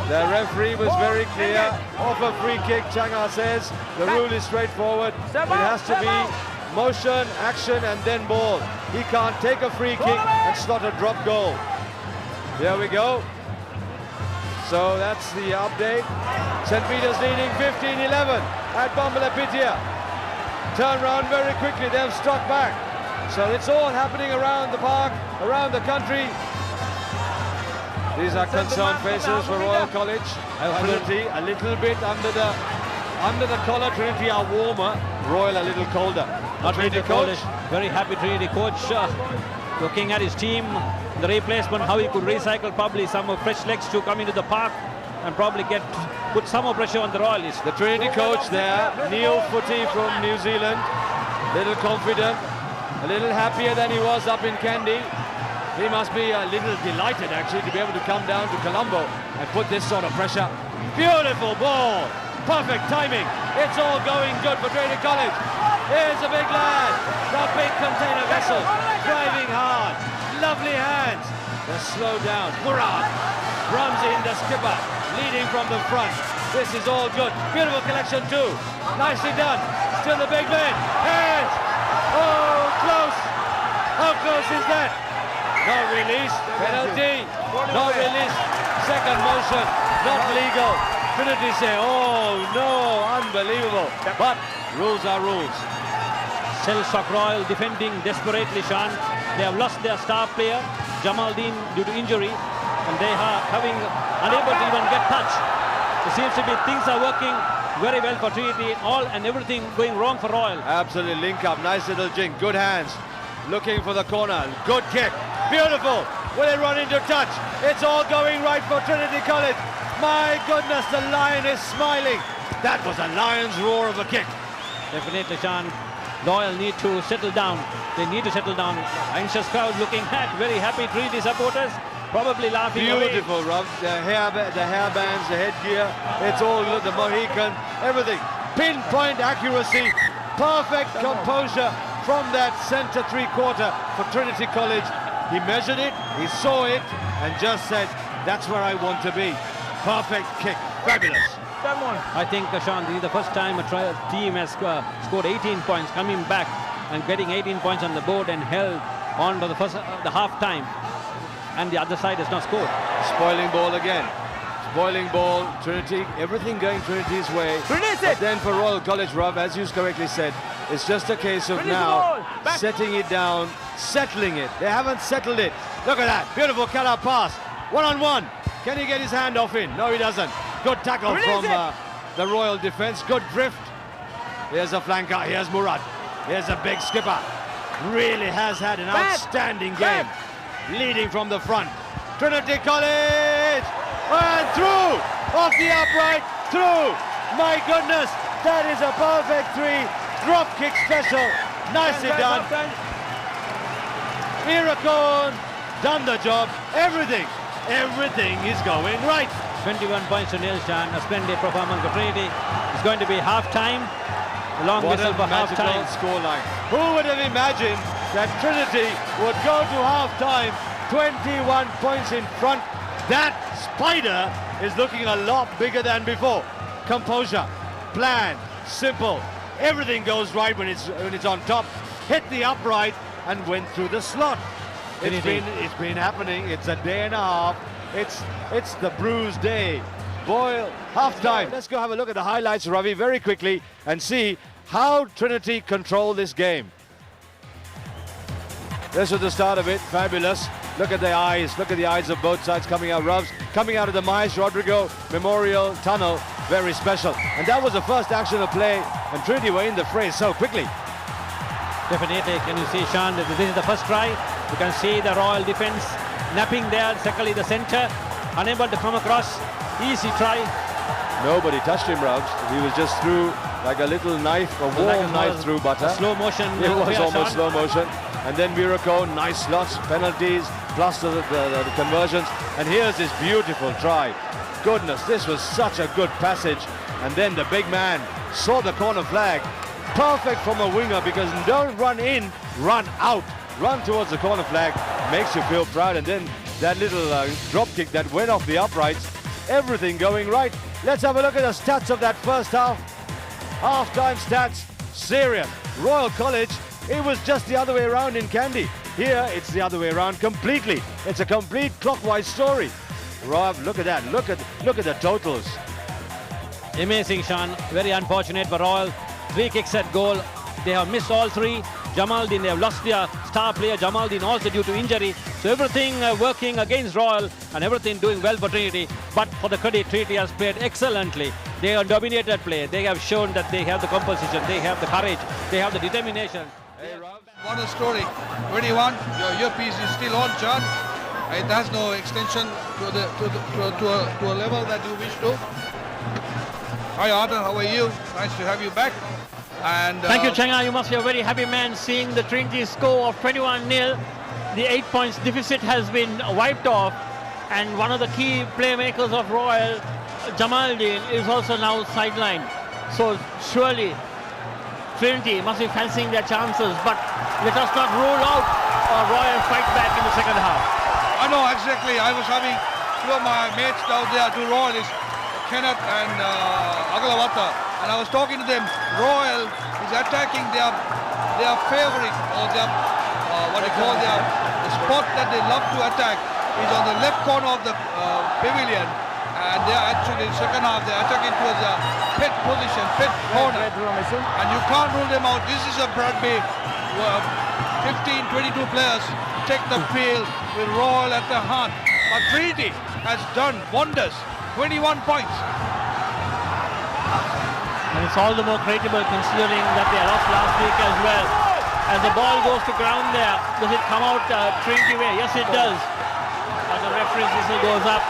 The referee was very clear. Off a free kick, Changa says. The rule is straightforward. It has to be motion, action, and then ball. He can't take a free kick and slot a drop goal. Here we go. So that's the update. St. Peter's leading 15-11 at Bambalapitiya. Turn round very quickly, they've struck back. So it's all happening around the park, around the country. These are concerned faces for Royal College. Trinity a little bit under the collar. Trinity are warmer, Royal a little colder. Not Trinity coach. Very happy Trinity coach looking at his team, the replacement, how he could recycle probably some fresh legs to come into the park and probably put some more pressure on the Royalists. The Trinity coach there, Neil Footy from New Zealand, little confident, a little happier than he was up in Kandy. He must be a little delighted actually to be able to come down to Colombo and put this sort of pressure. Beautiful ball, perfect timing. It's all going good for Trinity College. Here's a big lad, the big container vessel, driving hard, lovely hands. They're slowed down. Murad, Ramsey in the skipper, leading from the front. This is all good. Beautiful collection too. Nicely done. Still the big man. Hands. Oh, close. How close is that? No release. Penalty. No release. Second motion. Not legal. Trinity say, oh no, unbelievable. But rules are rules. Selsock Royal defending desperately, Shan. They have lost their star player. Jamaldeen due to injury, and they are having unable to even get touch. It seems to be things are working very well for Trinity, all and everything going wrong for Royal. Absolutely, link up, nice little jink, good hands, looking for the corner, good kick, beautiful. Will it run into touch? It's all going right for Trinity College. My goodness, the Lion is smiling. That was a lion's roar of a kick. Definitely, Sean. Royal need to settle down. They need to settle down. Anxious crowd looking at very happy Trinity supporters, probably laughing Beautiful, away. Rob. The hairbands, the headgear, it's all the Mohican, everything. Pinpoint accuracy, perfect composure from that centre three-quarter for Trinity College. He measured it, he saw it, and just said, that's where I want to be. Perfect kick, fabulous. I think, Sean, this is the first time a team has scored 18 points, coming back and getting 18 points on the board and held on to the half time. And the other side has not scored. Spoiling ball again. Spoiling ball, Trinity, everything going Trinity's way. But then for Royal College, Rob, as you correctly said, it's just a case of now setting it down, settling it. They haven't settled it. Look at that, beautiful cut-out pass. One-on-one. Can he get his hand off in? No, he doesn't. Good tackle from the Royal defence. Good drift. Here's a flanker. Here's Murad. Here's a big skipper. Really has had an outstanding game. Leading from the front. Trinity College! And through! Off the upright. Through! My goodness! That is a perfect three. Drop kick special. Nicely done. Miracone. Done the job. Everything is going right. 21 points to nil, Sean. A splendid performance for Trinity. It's going to be half-time. Long whistle for half-time. Scoreline. Who would have imagined that Trinity would go to half-time 21 points in front? That spider is looking a lot bigger than before. Composure, plan, simple. Everything goes right when it's on top. Hit the upright and went through the slot. It's been happening. It's a day and a half. It's the bruised day. Boyle, half-time. Let's go have a look at the highlights, Ravi, very quickly and see how Trinity control this game. This was the start of it. Fabulous. Look at the eyes. Look at the eyes of both sides coming out. Rubs coming out of the Mahesh Rodrigo Memorial Tunnel. Very special. And that was the first action of play. And Trinity were in the fray so quickly. Definitely. Can you see, Sean, this is the first try. You can see the Royal defence napping there. Secondly, the centre unable to come across. Easy try. Nobody touched him, Rubs. He was just through like a little knife, a warm knife through butter. Slow motion. It was almost slow motion. And then Miracone, nice slots, penalties, plus the conversions. And here's this beautiful try. Goodness, this was such a good passage. And then the big man saw the corner flag. Perfect from a winger, because don't run in, run out. Run towards the corner flag, makes you feel proud. And then that little drop kick that went off the uprights. Everything going right. Let's have a look at the stats of that first half. Half-time stats, serious. Royal College, it was just the other way around in Kandy. Here, it's the other way around completely. It's a complete clockwise story. Rob, look at that. Look at the totals. Amazing, Sean. Very unfortunate for Royal. 3 kicks at goal. They have missed all 3. Jamaldeen, they have lost their star player Jamaldeen also due to injury. So everything working against Royal and everything doing well for Trinity. But for the credit, Trinity has played excellently. They have dominated play. They have shown that they have the composition, they have the courage, they have the determination. Hey, Rob, what a story. 21, your earpiece is still on, John. It has no extension to a level that you wish to. Hi, Arthur, how are you? Nice to have you back. And thank you, Changa. You must be a very happy man seeing the Trinity score of 21-0. The 8 points deficit has been wiped off, and one of the key playmakers of Royal, Jamaldeen, is also now sidelined. So surely Trinity must be fancying their chances, but let us not rule out a Royal fight back in the second half. I know exactly. I was having 2 of my mates down there, 2 Royalists, Kenneth and Agalawata, and I was talking to them. Royal is attacking their favorite, or their the spot that they love to attack is on the left corner of the pavilion, and they are actually in the second half they're attacking towards the pit position, pit corner, and you can't rule them out. This is a Bradby 15-22 players take the field with Royal at the heart. But Trinity has done wonders. 21 points. And it's all the more credible considering that they lost last week as well. As the ball goes to ground there, does it come out Trinity way? Yes, it does. As the referee's whistle goes up.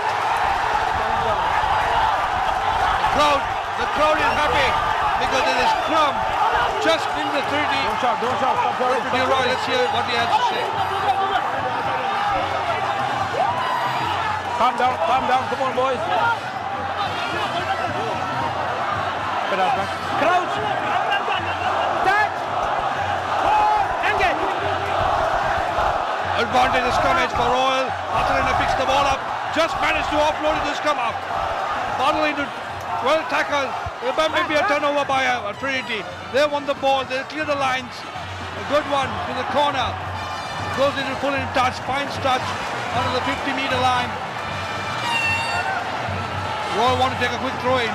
The crowd is happy because there is scrum just in the 30. Don't shout, stop shouting. Referee Roy, let's hear what he has to say. Calm down, come on boys. Crouch. Tag. Engage. Advantage is scrummage for Royal. Atharana picks the ball up. Just managed to offload it to scrum up. Bottle into well tackled. Maybe a turnover by Trinity. They won the ball. They clear the lines. A good one to the corner. Goes into full in touch. Finds touch onto the 50-meter line. Roy wanted to take a quick throw in.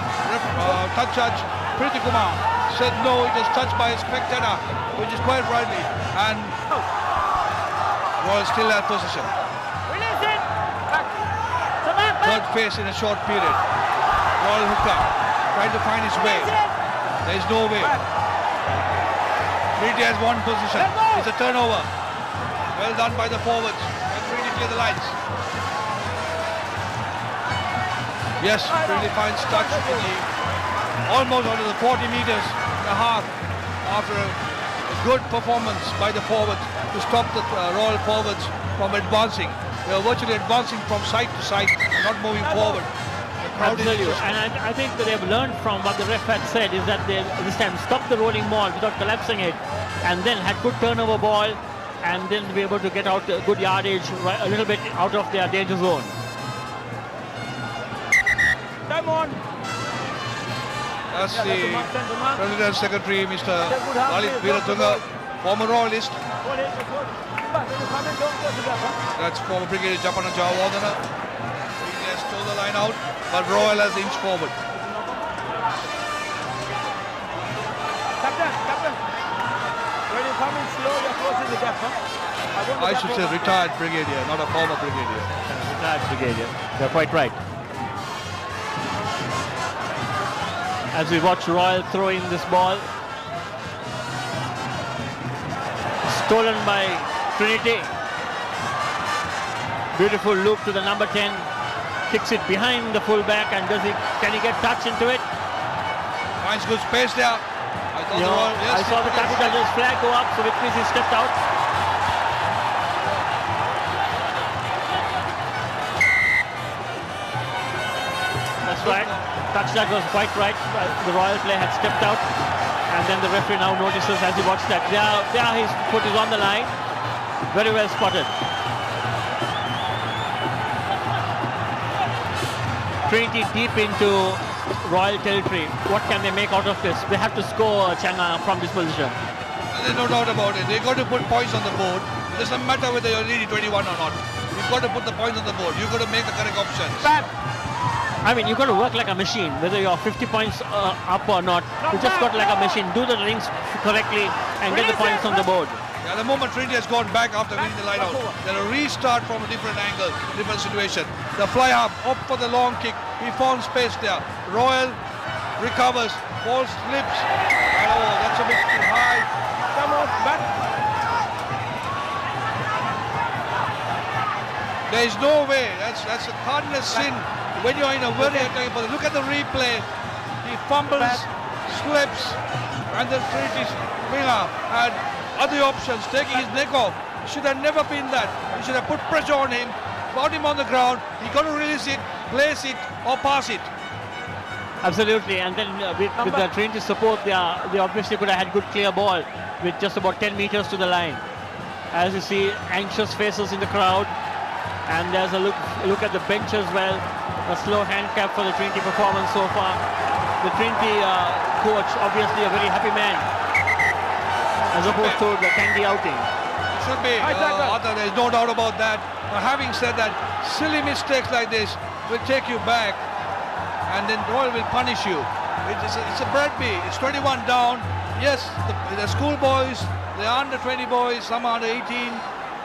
Touch judge Priti Kumar said no, it was touched by a spectator, which is quite rightly. And Roy still has possession. Third face in a short period. Royal hooker trying to find his way. There is no way. Trinity has one position. It's a turnover. Well done by the forwards. And Trinity clear the lines. Yes, Trinity finds touch in the almost onto the 40 meters and a half after a good performance by the forwards to stop the Royal forwards from advancing. They are virtually advancing from side to side, not moving forward. Absolutely, and I think that they've learned from what the ref had said is that they this time stopped the rolling ball without collapsing it, and then had good turnover ball, and then be able to get out a good yardage a little bit out of their danger zone. Come on. That's the President Secretary, Mr. Lalit Veeratunga, former Royalist. That's former Brigadier Japana Jawardana. He has stole the line out, but Royal has inched forward. Captain. When you come in slow, you're closing the gap, huh? I should say retired Brigadier, not a former Brigadier. Retired Brigadier. They're quite right. As we watch Royal throwing this ball. Stolen by Trinity. Beautiful loop to the number 10. Kicks it behind the fullback, and can he get touch into it? Finds good space there. I saw the touch judge's flag go up, so which means he stepped out. That's right. Touch judge was quite right. The Royal player had stepped out, and then the referee now notices as he watched that. There his foot is on the line. Very well spotted. Trinity deep into Royal territory. What can they make out of this? They have to score, Changa, from this position. There's no doubt about it. They've got to put points on the board. It doesn't matter whether you're leading 21 or not. You've got to put the points on the board. You've got to make the correct options. I mean, you've got to work like a machine, whether you're 50 points up or not. You just got like a machine. Do the rings correctly and get the points on the board. Yeah, the moment Trinity has gone back after winning the line out, then a restart from a different angle, different situation. The fly up for the long kick. He found space there. Royal recovers, ball slips. Oh, that's a bit too high. Come on, back. There is no way. That's a cardinal sin when you're in a very attacking position. Look at the replay. He fumbles, slips, and the Trinity winger had other options, taking his neck off. Should have never been that. He should have put pressure on him, got him on the ground. He got to release it, place it, or pass it. Absolutely, and then with the Trinity support, they obviously could have had good clear ball with just about 10 meters to the line. As you see, anxious faces in the crowd, and there's a look at the bench as well. A slow handicap for the Trinity performance so far. The Trinity coach, obviously a very happy man, as opposed to the Candy outing. Should be, Arthur, there's no doubt about that. But having said that, silly mistakes like this will take you back, and then Royal will punish you. It's a Bradby. It's 21 down. Yes, the school boys, the under 20 boys, some under 18,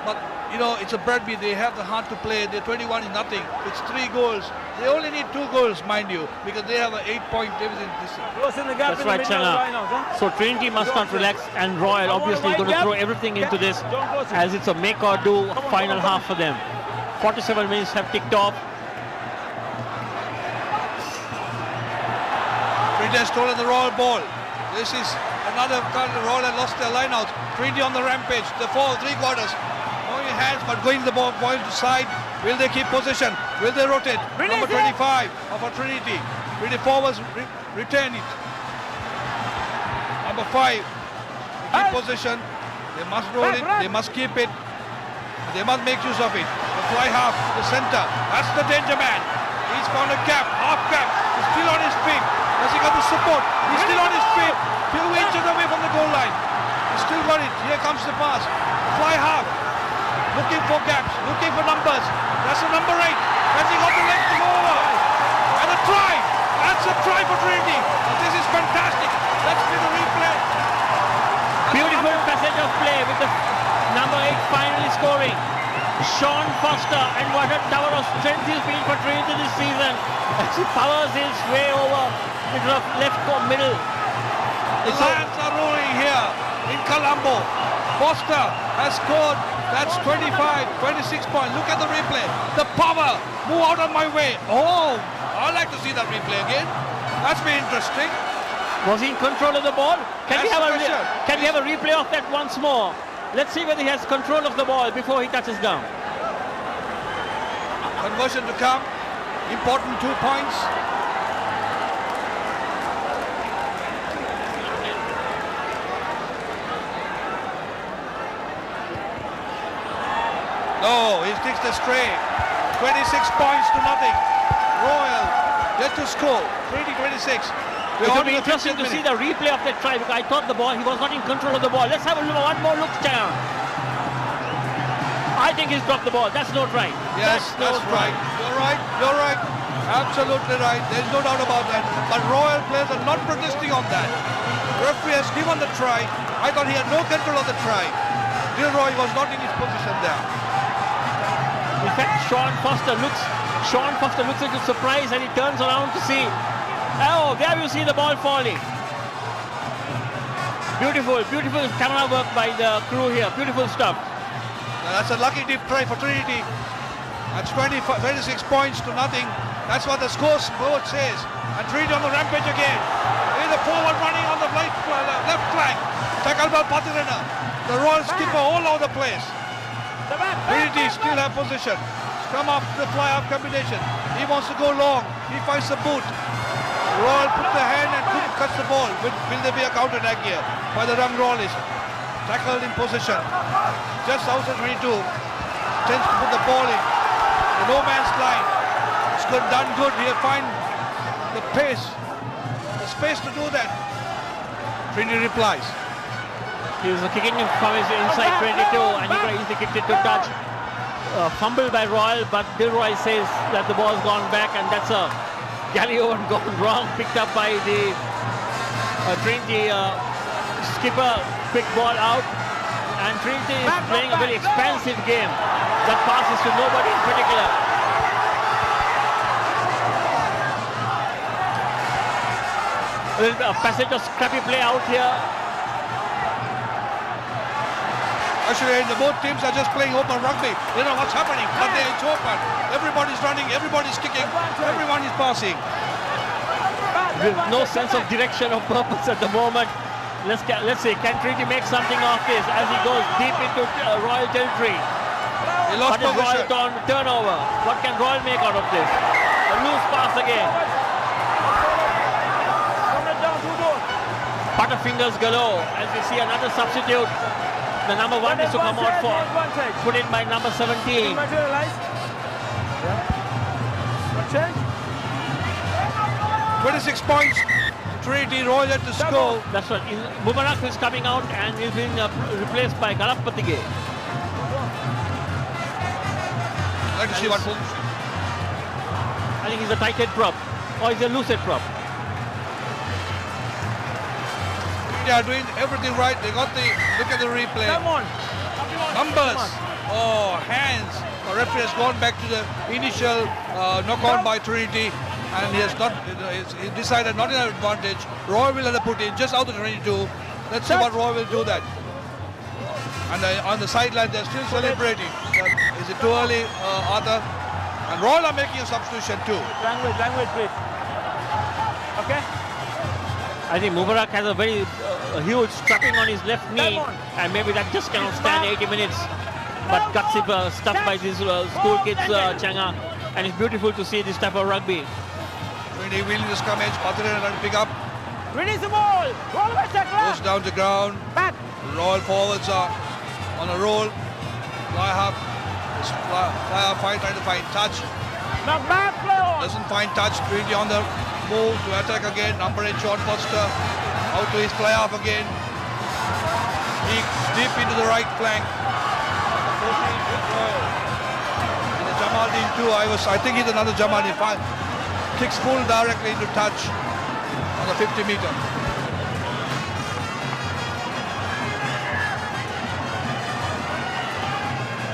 but you know, it's a Bradby. They have the heart to play. They're 21 is nothing. It's 3 goals. They only need 2 goals, mind you, because they have an 8-point deficit. That's right, Chana. So Trinity must not relax, and Royal obviously going to throw everything into this, as it's a make or do final half for them. 47 minutes have ticked off. Trinity has stolen the Royal ball. This is another kind of Royal had lost their line out. Trinity on the rampage. The 3 quarters. Moving hands, but going the ball to side. Will they keep possession? Will they rotate? Number 25 of a Trinity. Trinity forwards retain it. Number 5. Keep possession. They must roll it. They must keep it. They must make use of it. The fly half to the center. That's the danger man. He's found a gap. Half gap. He's still on his feet. Has he got the support? He's still on his feet. 2 inches away from the goal line. He's still got it. Here comes the pass. Fly half. Looking for gaps. Looking for numbers. That's the number 8. Has he got the legs to go over? And a try. That's a try for Trinity. This is fantastic. Let's play the replay. Beautiful passage of play with the number 8 finally scoring. Sean Foster, and what a tower of strength he's been for Trinity this season as he powers his way over into the left middle. The Lions are rolling here in Colombo. Foster has scored. That's 25, 26 points. Look at the replay. The power. Move out of my way. Oh, I'd like to see that replay again. That's been interesting. Was he in control of the ball? Can we have a replay of that once more? Let's see whether he has control of the ball before he touches down. Conversion to come. Important 2 points. No, he kicks the stray. 26 points to nothing. Royal yet to score. 26. It will be interesting to see the replay of that try, because I thought the ball, he was not in control of the ball. Let's have one more look, Chana. I think he's dropped the ball. That's no try. Yes, that's right. You're right. Absolutely right. There's no doubt about that. But Royal players are not protesting on that. Referee has given the try. I thought he had no control of the try. Dilroy was not in his position there. In fact, Sean Foster looks into surprise, and he turns around to see. Oh, there you see the ball falling. Beautiful camera work by the crew here. Beautiful stuff. That's a lucky deep try for Trinity. That's 26 points to nothing. That's what the scoreboard says. And Trinity on the rampage again. Here's the forward running on the left flank. Tackled by Patirana. The Royal skipper all over the place. Trinity still have position. Come up the fly-up combination. He wants to go long. He finds the boot. Royal put the hand and cuts the ball. Will there be a counter attack here by the young Royalists? Tackled in position. Just outside 22. Tends to put the ball in. The no man's line. It's done good. He'll find the pace. The space to do that. Trinity replies. He was kicking him from his inside 22, and he could have easily kicked it to touch. Fumbled by Royal, but Dilroy says that the ball's gone back, and that's a Gallio and gone wrong, picked up by the Trinity skipper. Quick ball out, and Trinity is playing a very expansive game that passes to nobody in particular. A passage of scrappy play out here. Actually, the both teams are just playing open rugby. They know what's happening, but it's open. Everybody's running, everybody's kicking, everyone is passing. With no sense of direction or purpose at the moment. Let's see, can Trinity make something of this as he goes deep into Royal territory? He lost Royal turnover? What can Royal make out of this? A loose pass again. Butterfingers galore as we see another substitute. The number 1 is to come out for, put in by number 17. 26 points. Trinity Royal to score. That's right. Mubarak is coming out and is being replaced by Galapatige. Like to see what position. I think he's a tight head prop, or he's a loose head prop. They are doing everything right. They got the look at the replay. Come on. Numbers. Oh, hands. The referee has gone back to the initial knock-on by Trinity, and he has not. He decided not in an advantage. Roy will have to put in just out of 22. Let's see what Roy will do that. And on the sideline, they're still celebrating. Is it too early, Arthur? And Royal are making a substitution too. Language, please. Okay. I think Mubarak has a very huge strapping on his left knee, and maybe that just cannot stand 80 minutes. But gutsy stuff by these school kids, Changa, and it's beautiful to see this type of rugby. Trinity wheeling the scrummage, Pathurena trying to pick up. Release the ball. Roll away, Goes down to ground. Back. Royal forwards are on a roll. Fly half trying to find touch. Knock back, play on. Doesn't find touch. Trinity on the move to attack again. Number 8, Sean Foster. Out to his fly half again. Deep into the right flank. And the Jamaldeen too. I think he's another Jamaldeen. Kicks full directly into touch on the 50 meter.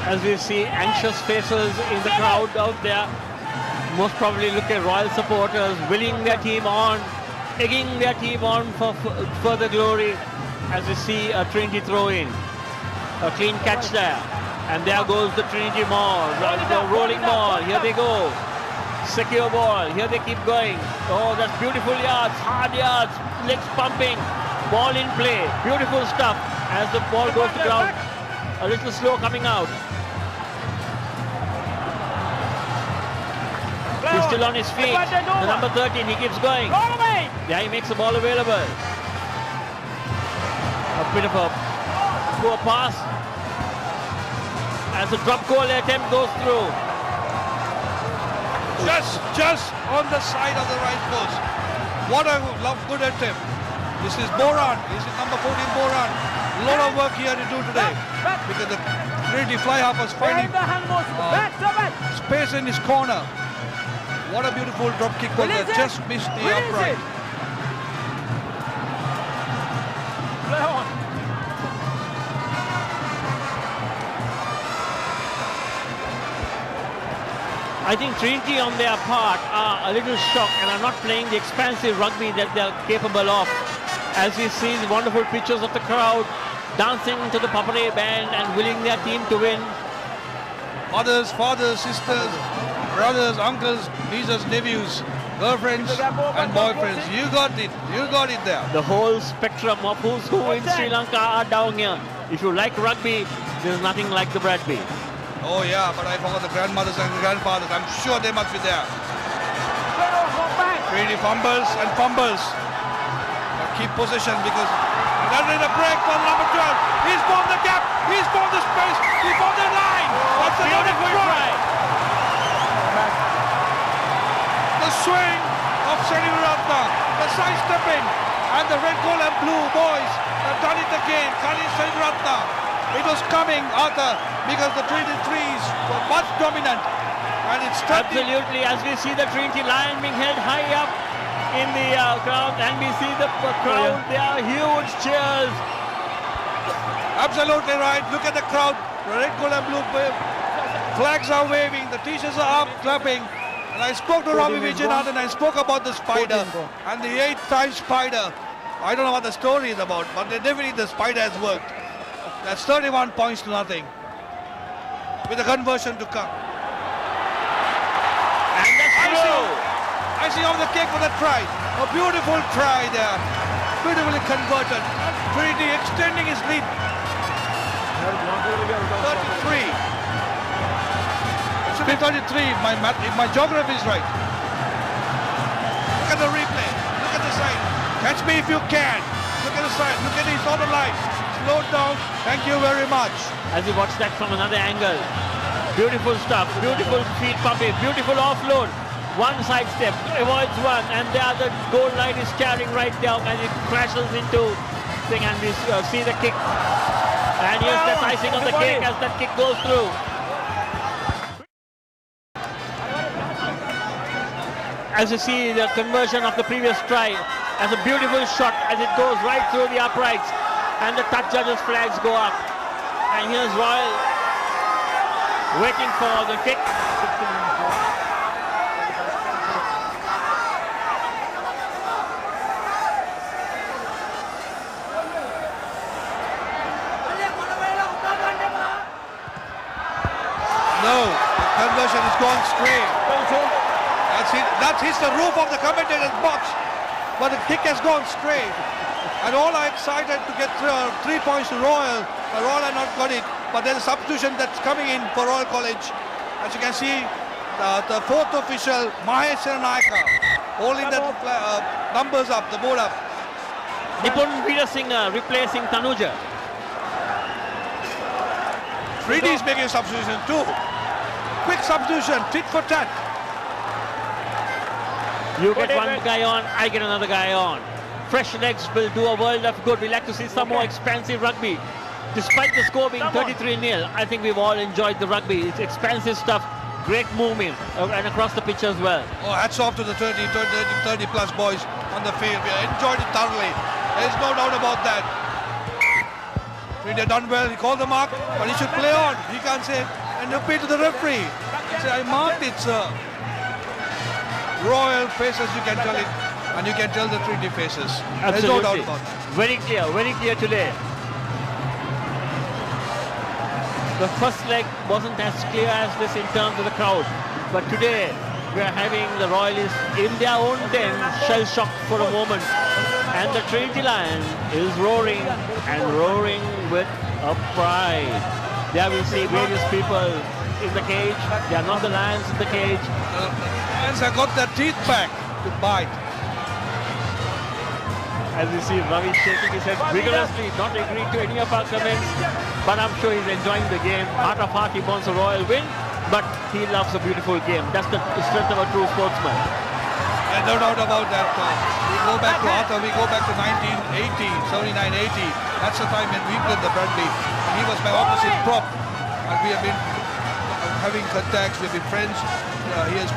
As we see anxious faces in the crowd out there, most probably look at Royal supporters willing their team on, egging their team on for further glory. As we see a Trinity throw in, a clean catch there, and there goes the Trinity maul, the rolling ball. Here they go, secure ball. Here they keep going. Oh, that's beautiful yards, hard yards, legs pumping, ball in play, beautiful stuff. As the ball goes to ground, a little slow coming out. He's still on his feet. The number 13, he keeps going. Yeah, he makes the ball available. A bit of a poor pass. As the drop goal attempt goes through. Just on the side of the right post. What a good attempt. This is Boran. This is number 14 Boran. A lot of work here to do today. Because the Trinity fly half was finding space in his corner. What a beautiful drop kick was that. Just missed the upright. Play on. I think Trinity on their part are a little shocked and are not playing the expansive rugby that they are capable of. As we see the wonderful pictures of the crowd dancing to the Papare band and willing their team to win. Mothers, fathers, sisters, brothers, uncles, nieces, nephews, girlfriends and boyfriends. You got it. You got it there. The whole spectrum of who's who in Sri Lanka are down here. If you like rugby, there's nothing like the Bradby. Oh yeah, but I forgot the grandmothers and grandfathers. I'm sure they must be there. Trinity fumbles and fumbles. But keep possession because there's a break for number 12. He's found the gap. He's found the space. He found the line. That's a beautiful try. The swing of Senivaratna, the side stepping, and the red, gold and blue boys have done it again. Khalid Senivaratna. It was coming, Arthur, because the Trinity threes were much dominant. And it's absolutely, as we see the Trinity line being held high up in the crowd, and we see the crowd, there are huge cheers. Absolutely right. Look at the crowd. The red, gold and blue flags are waving. The t-shirts are up, clapping. And I spoke to Ravi Vijayanath and I spoke about the spider and the 8-time spider. I don't know what the story is about, but definitely the spider has worked. That's 31 points to nothing. With a conversion to come. And that's icing on the cake for the try. A beautiful try there. Beautifully converted. Trinity extending his lead. 33. It should be 33 if my geography is right. Look at the replay. Look at the side. Catch me if you can. Look at the side. Look at his on the line. Slowed down. Thank you very much. As you watch that from another angle. Beautiful stuff. Beautiful feet pumping. Beautiful offload. One side step. Avoids one. And the other goal line is carrying right down and it crashes into thing. And we see the kick. And yes, that's icing on the cake as that kick goes through. As you see the conversion of the previous try. As a beautiful shot as it goes right through the uprights. And the touch judges' flags go up. And here's Royal waiting for the kick. No, the conversion has gone straight. That hits the roof of the commentator's box, but the kick has gone straight. And all are excited to get 3 points to Royal, but Royal have not got it. But there's a substitution that's coming in for Royal College. As you can see, the fourth official, Mahesh Naika, holding the numbers up, the board up. Nipun Veerasinghe replacing Tanuja. 3D is making a substitution too. Quick substitution, tit for tat. You get one guy on, I get another guy on. Fresh legs will do a world of good. We like to see some more expansive rugby. Despite the score being 33-0, I think we've all enjoyed the rugby. It's expansive stuff, great movement, and across the pitch as well. Oh, hats off to the 30 plus boys on the field. We enjoyed it thoroughly. There's no doubt about that. They've done well. He called the mark, but he should play on. He can't say, and appeal to the referee. He say, I marked it, sir. Royal faces, you can tell it, and you can tell the 3D faces. Absolutely. There's no doubt about it. Very clear today. The first leg wasn't as clear as this in terms of the crowd, but today we are having the Royalists in their own den, shell-shocked for a moment, and the Trinity Lion is roaring and roaring with a pride. There we see various people in the cage. They are not the Lions in the cage. The Lions have got their teeth back to bite. As you see Ravi shaking his head vigorously, not agreeing to any of our comments, but I'm sure he's enjoying the game. Heart of heart, he wants a Royal win, but he loves a beautiful game. That's the strength of a true sportsman. And no doubt about that. We go back to Arthur, we go back to 1980, 79-80. That's the time when we played the Bradby. And he was my opposite prop. And we have been having contacts, we've been friends.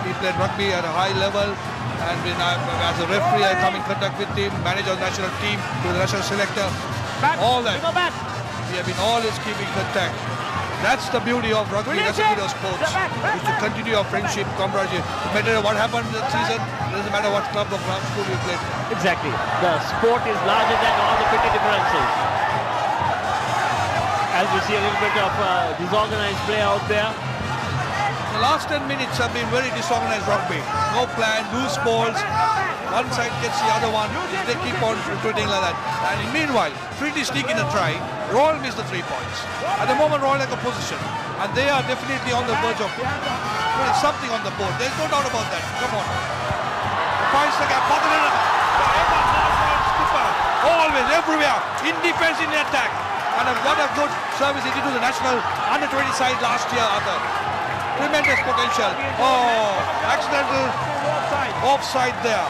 We played rugby at a high level. And when as a referee, I come in contact with him, manage our national team, to the national selector. All that. We have been always keeping contact. That's the beauty of rugby, that's the beauty of sports. Is to continue our friendship, camaraderie. No matter what happened in the season, it doesn't matter what club or club school you played. Exactly. The sport is larger than all the petty differences. As we see a little bit of disorganized play out there. The last 10 minutes have been very disorganized rugby. No plan, loose balls. One side gets the other one. They keep on retreating like that. And meanwhile, 3D sneak in a try. Royal missed the 3 points. At the moment, Royal like a position. And they are definitely on the verge of putting something on the board. There's no doubt about that. Come on. Finds the gap. Always, everywhere. In defense, in attack. And what a good service he did to the national under-20 side last year, Arthur. Tremendous potential. Oh, accidental offside there.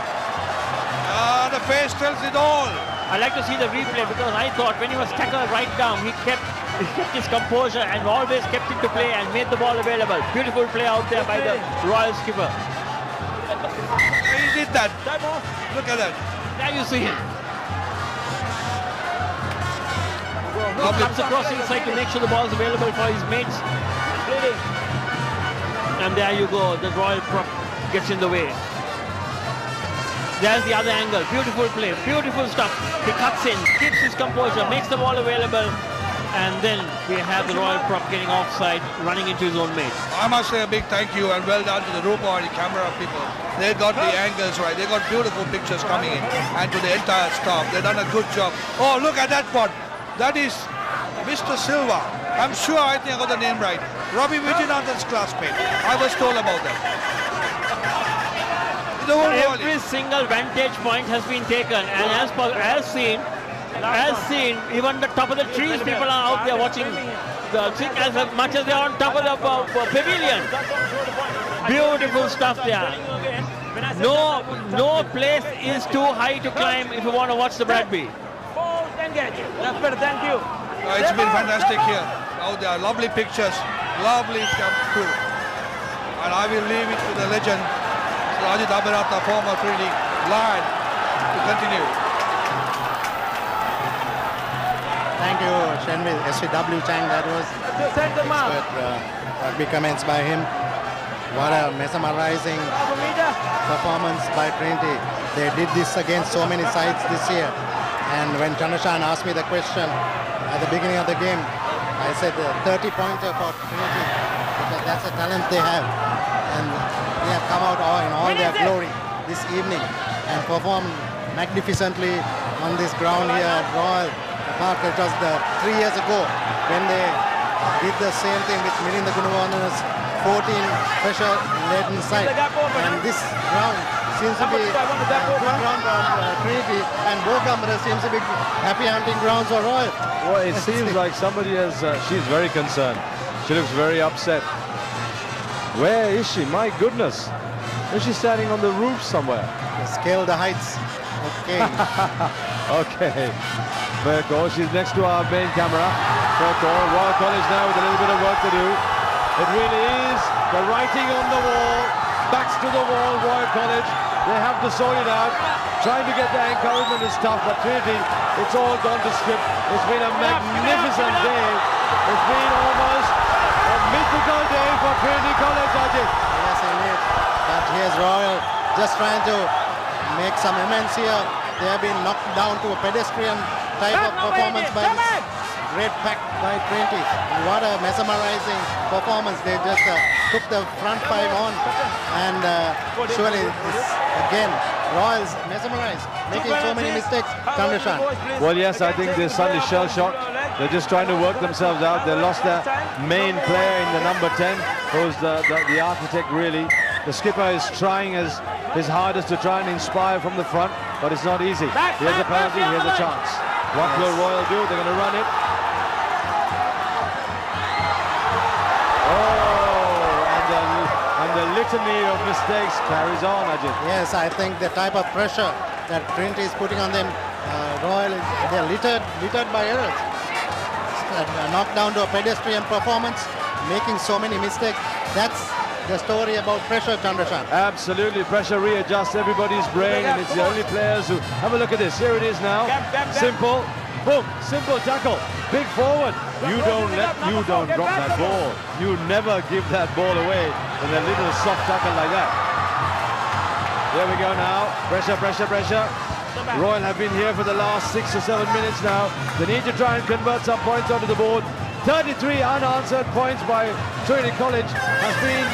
The face tells it all. I like to see the replay because I thought when he was tackled right down, he kept his composure and always kept it to play and made the ball available. Beautiful play out there by the Royal skipper. He did that. Look at that. There you see him. He comes across inside to make sure the ball is available for his mates. And there you go, the Royal prop gets in the way. There's the other angle, beautiful play, beautiful stuff. He cuts in, keeps his composure, makes the ball available, and then we have the Royal prop getting offside, running into his own mate. I must say a big thank you and well done to the Rupa and the camera people. They got the angles right, they got beautiful pictures coming in, and to the entire staff, they've done a good job. Oh, look at that one. That is Mr. Silva. I'm sure I think I got the name right. Ravi Vijayanathan's classmate. I was told about that. Every single vantage point has been taken, and as seen, even the top of the trees, people are out there watching the thing as much as they are on top of the pavilion. Beautiful stuff there. No place is too high to climb if you want to watch the Bradby. That's better, thank you. It's been fantastic here. Out there, lovely pictures, lovely crew. And I will leave it to the legend, Ajit Abhiratna, former 3D Lion, to continue. Thank you, Shenvi. SVW Chang, that was Center mark. expert rugby comments by him. What a mesmerizing performance by Trinity. They did this against so many sides this year. And when Chandrashan asked me the question at the beginning of the game, I said 30-pointer for Trinity because that's the talent they have. And they have come out in all their glory this evening and performed magnificently on this ground here at Royal Park. It was 3 years ago when they did the same thing with Mirinda Gunawardana's 14 pressure-laden side. And this ground seems to be a good ground for Trinity, and Bogamara seems to be happy hunting grounds for Royal. Well, it seems like somebody has, she's very concerned. She looks very upset. Where is she? My goodness. Is she standing on the roof somewhere? Scale the heights. Okay. Okay. Fair call. She's next to our main camera. Fair call. Royal College now with a little bit of work to do. It really is the writing on the wall. Backs to the wall, Royal College. They have to sort it out. Trying to get the encouragement is tough, but Trinity, it's all gone to script. It's been a magnificent day. It's been almost a mythical day for Trinity College, Ajit. Yes, indeed. But here's Royal just trying to make some amends here. They have been knocked down to a pedestrian type of performance by this great pack by Trinity. What a mesmerizing performance. They just took the front five on, and surely this, again, Royals mesmerized, making so many mistakes. Chandrashan. Well, yes, I think they're suddenly shell-shocked. They're just trying to work themselves out. They lost their main player in the number 10, who's the architect, really. The skipper is trying his hardest to try and inspire from the front, but it's not easy. Here's a penalty, here's a chance. What will Royal do? They're going to run it. And the litany of mistakes carries on, Ajit. Yes, I think the type of pressure that Trinity is putting on them, Royal, they're littered by errors. Knocked down to a pedestrian performance, making so many mistakes. That's the story about pressure, Chandrashan. Absolutely, pressure readjusts everybody's brain, and it's the only players who... Have a look at this, here it is now. Simple, boom, simple tackle, big forward. You don't drop that ball. You never give that ball away in a little soft tackle like that. There we go now, pressure. Royal have been here for the last 6 or 7 minutes now. They need to try and convert some points onto the board. 33 unanswered points by Trinity College has been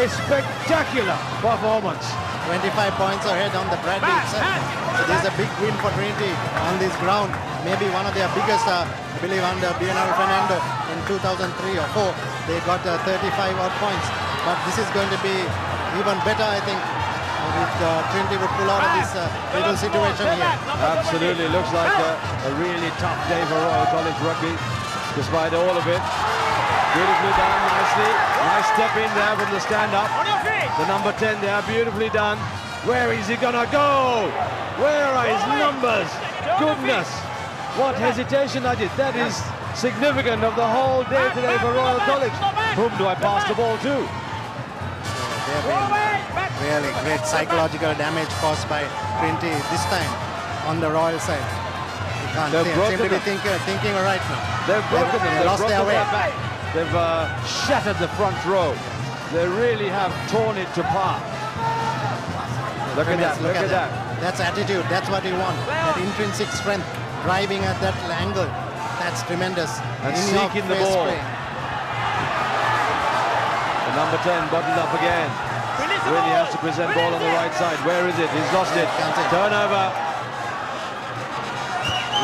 a spectacular performance. 25 points ahead on the Bradby itself. So there's a big win for Trinity on this ground. Maybe one of their biggest, I believe, under Bionel Fernando in 2003 or 4. They got 35 odd points. But this is going to be even better, I think, if Trinity would pull out of this little situation here. Absolutely, looks like a really tough day for Royal College Rugby, despite all of it. Beautifully done, nicely. Nice step in there from the stand-up. The number 10 there, beautifully done. Where is he gonna go? Where are his numbers? Goodness, what hesitation I did. That is significant of the whole day today for Royal College. Whom do I pass the ball to? There have been really great psychological damage caused by Trinity this time on the Royal side. You can't seem to be thinking right now. They've broken them. They've lost their way. back. They've shattered the front row. They really have torn it to par. Look at that, look at that. That's attitude, that's what you want. That intrinsic strength, driving at that angle. That's tremendous. And seeking the ball. The number 10 bottled up again. Really has to present ball on the right side. Where is it? He's lost it. Turnover.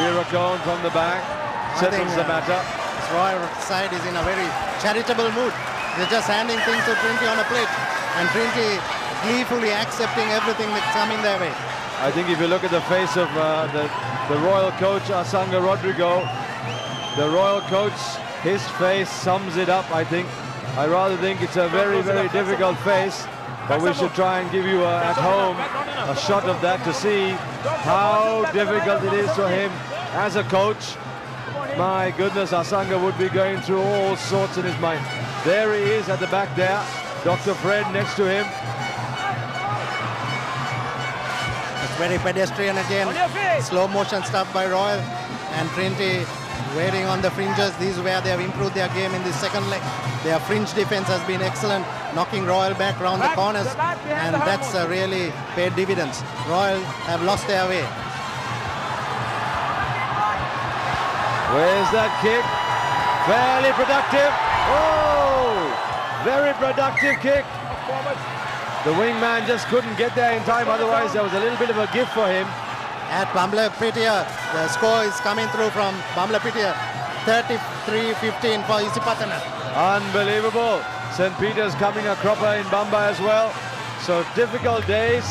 Viracone from the back. Settles the matter. This Royal side is in a very charitable mood. They're just handing things to Trinity on a plate. And Trinity gleefully accepting everything that's coming their way. I think if you look at the face of the Royal coach, Asanga Rodrigo, the Royal coach, his face sums it up, I think. I rather think it's a very, very difficult face, but we should try and give you at home a shot of that to see how difficult it is for him as a coach. My goodness, Asanga would be going through all sorts in his mind. There he is at the back there, Dr. Fred next to him. It's very pedestrian again, slow motion stuff by Royal, and Trinity waiting on the fringes. This is where they have improved their game in the second leg. Their fringe defense has been excellent, knocking Royal back around the corners, and that's really paid dividends. Royal have lost their way. Where's that kick? Fairly productive. Oh! Very productive kick. The wingman just couldn't get there in time, otherwise there was a little bit of a gift for him. At Bamla-Pitya, the score is coming through from Bamla-Pitya, 33-15 for Isipatana. Unbelievable. St. Peter's coming a cropper in Bamba as well. So difficult days.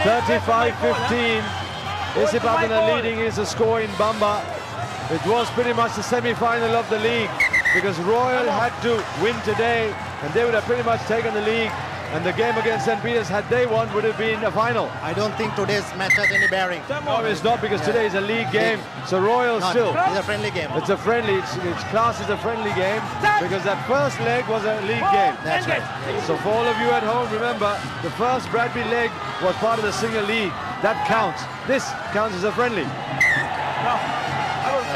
35-15. Isipatana leading is a score in Bamba. It was pretty much the semi-final of the league because Royal had to win today and they would have pretty much taken the league, and the game against St. Peter's, had they won, would have been a final. I don't think today's match has any bearing. No, it's not, because today is a league game, so Royal still. It's a friendly game. It's a friendly, it's classed as a friendly game because that first leg was a league game. That's right. So for all of you at home, remember, the first Bradby leg was part of the single league. That counts. This counts as a friendly.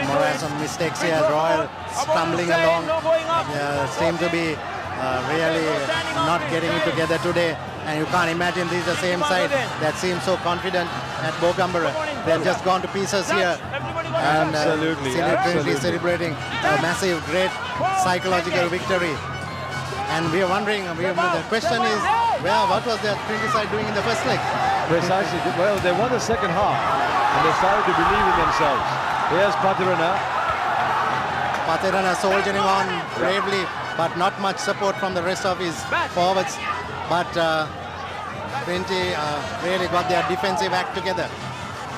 More some mistakes here. Royal stumbling along. Seem to be really not getting it together today. And you can't imagine this is the same side that seems so confident at Bogambara. They've just gone to pieces here. And absolutely. Celebrating a massive, great psychological victory. And we are wondering, the question is, what was the Trinity side doing in the first leg? Precisely. Well, they won the second half and they started to believe in themselves. Here's Patirana. Patirana soldiering on bravely, but not much support from the rest of his forwards. But Trinity really got their defensive act together.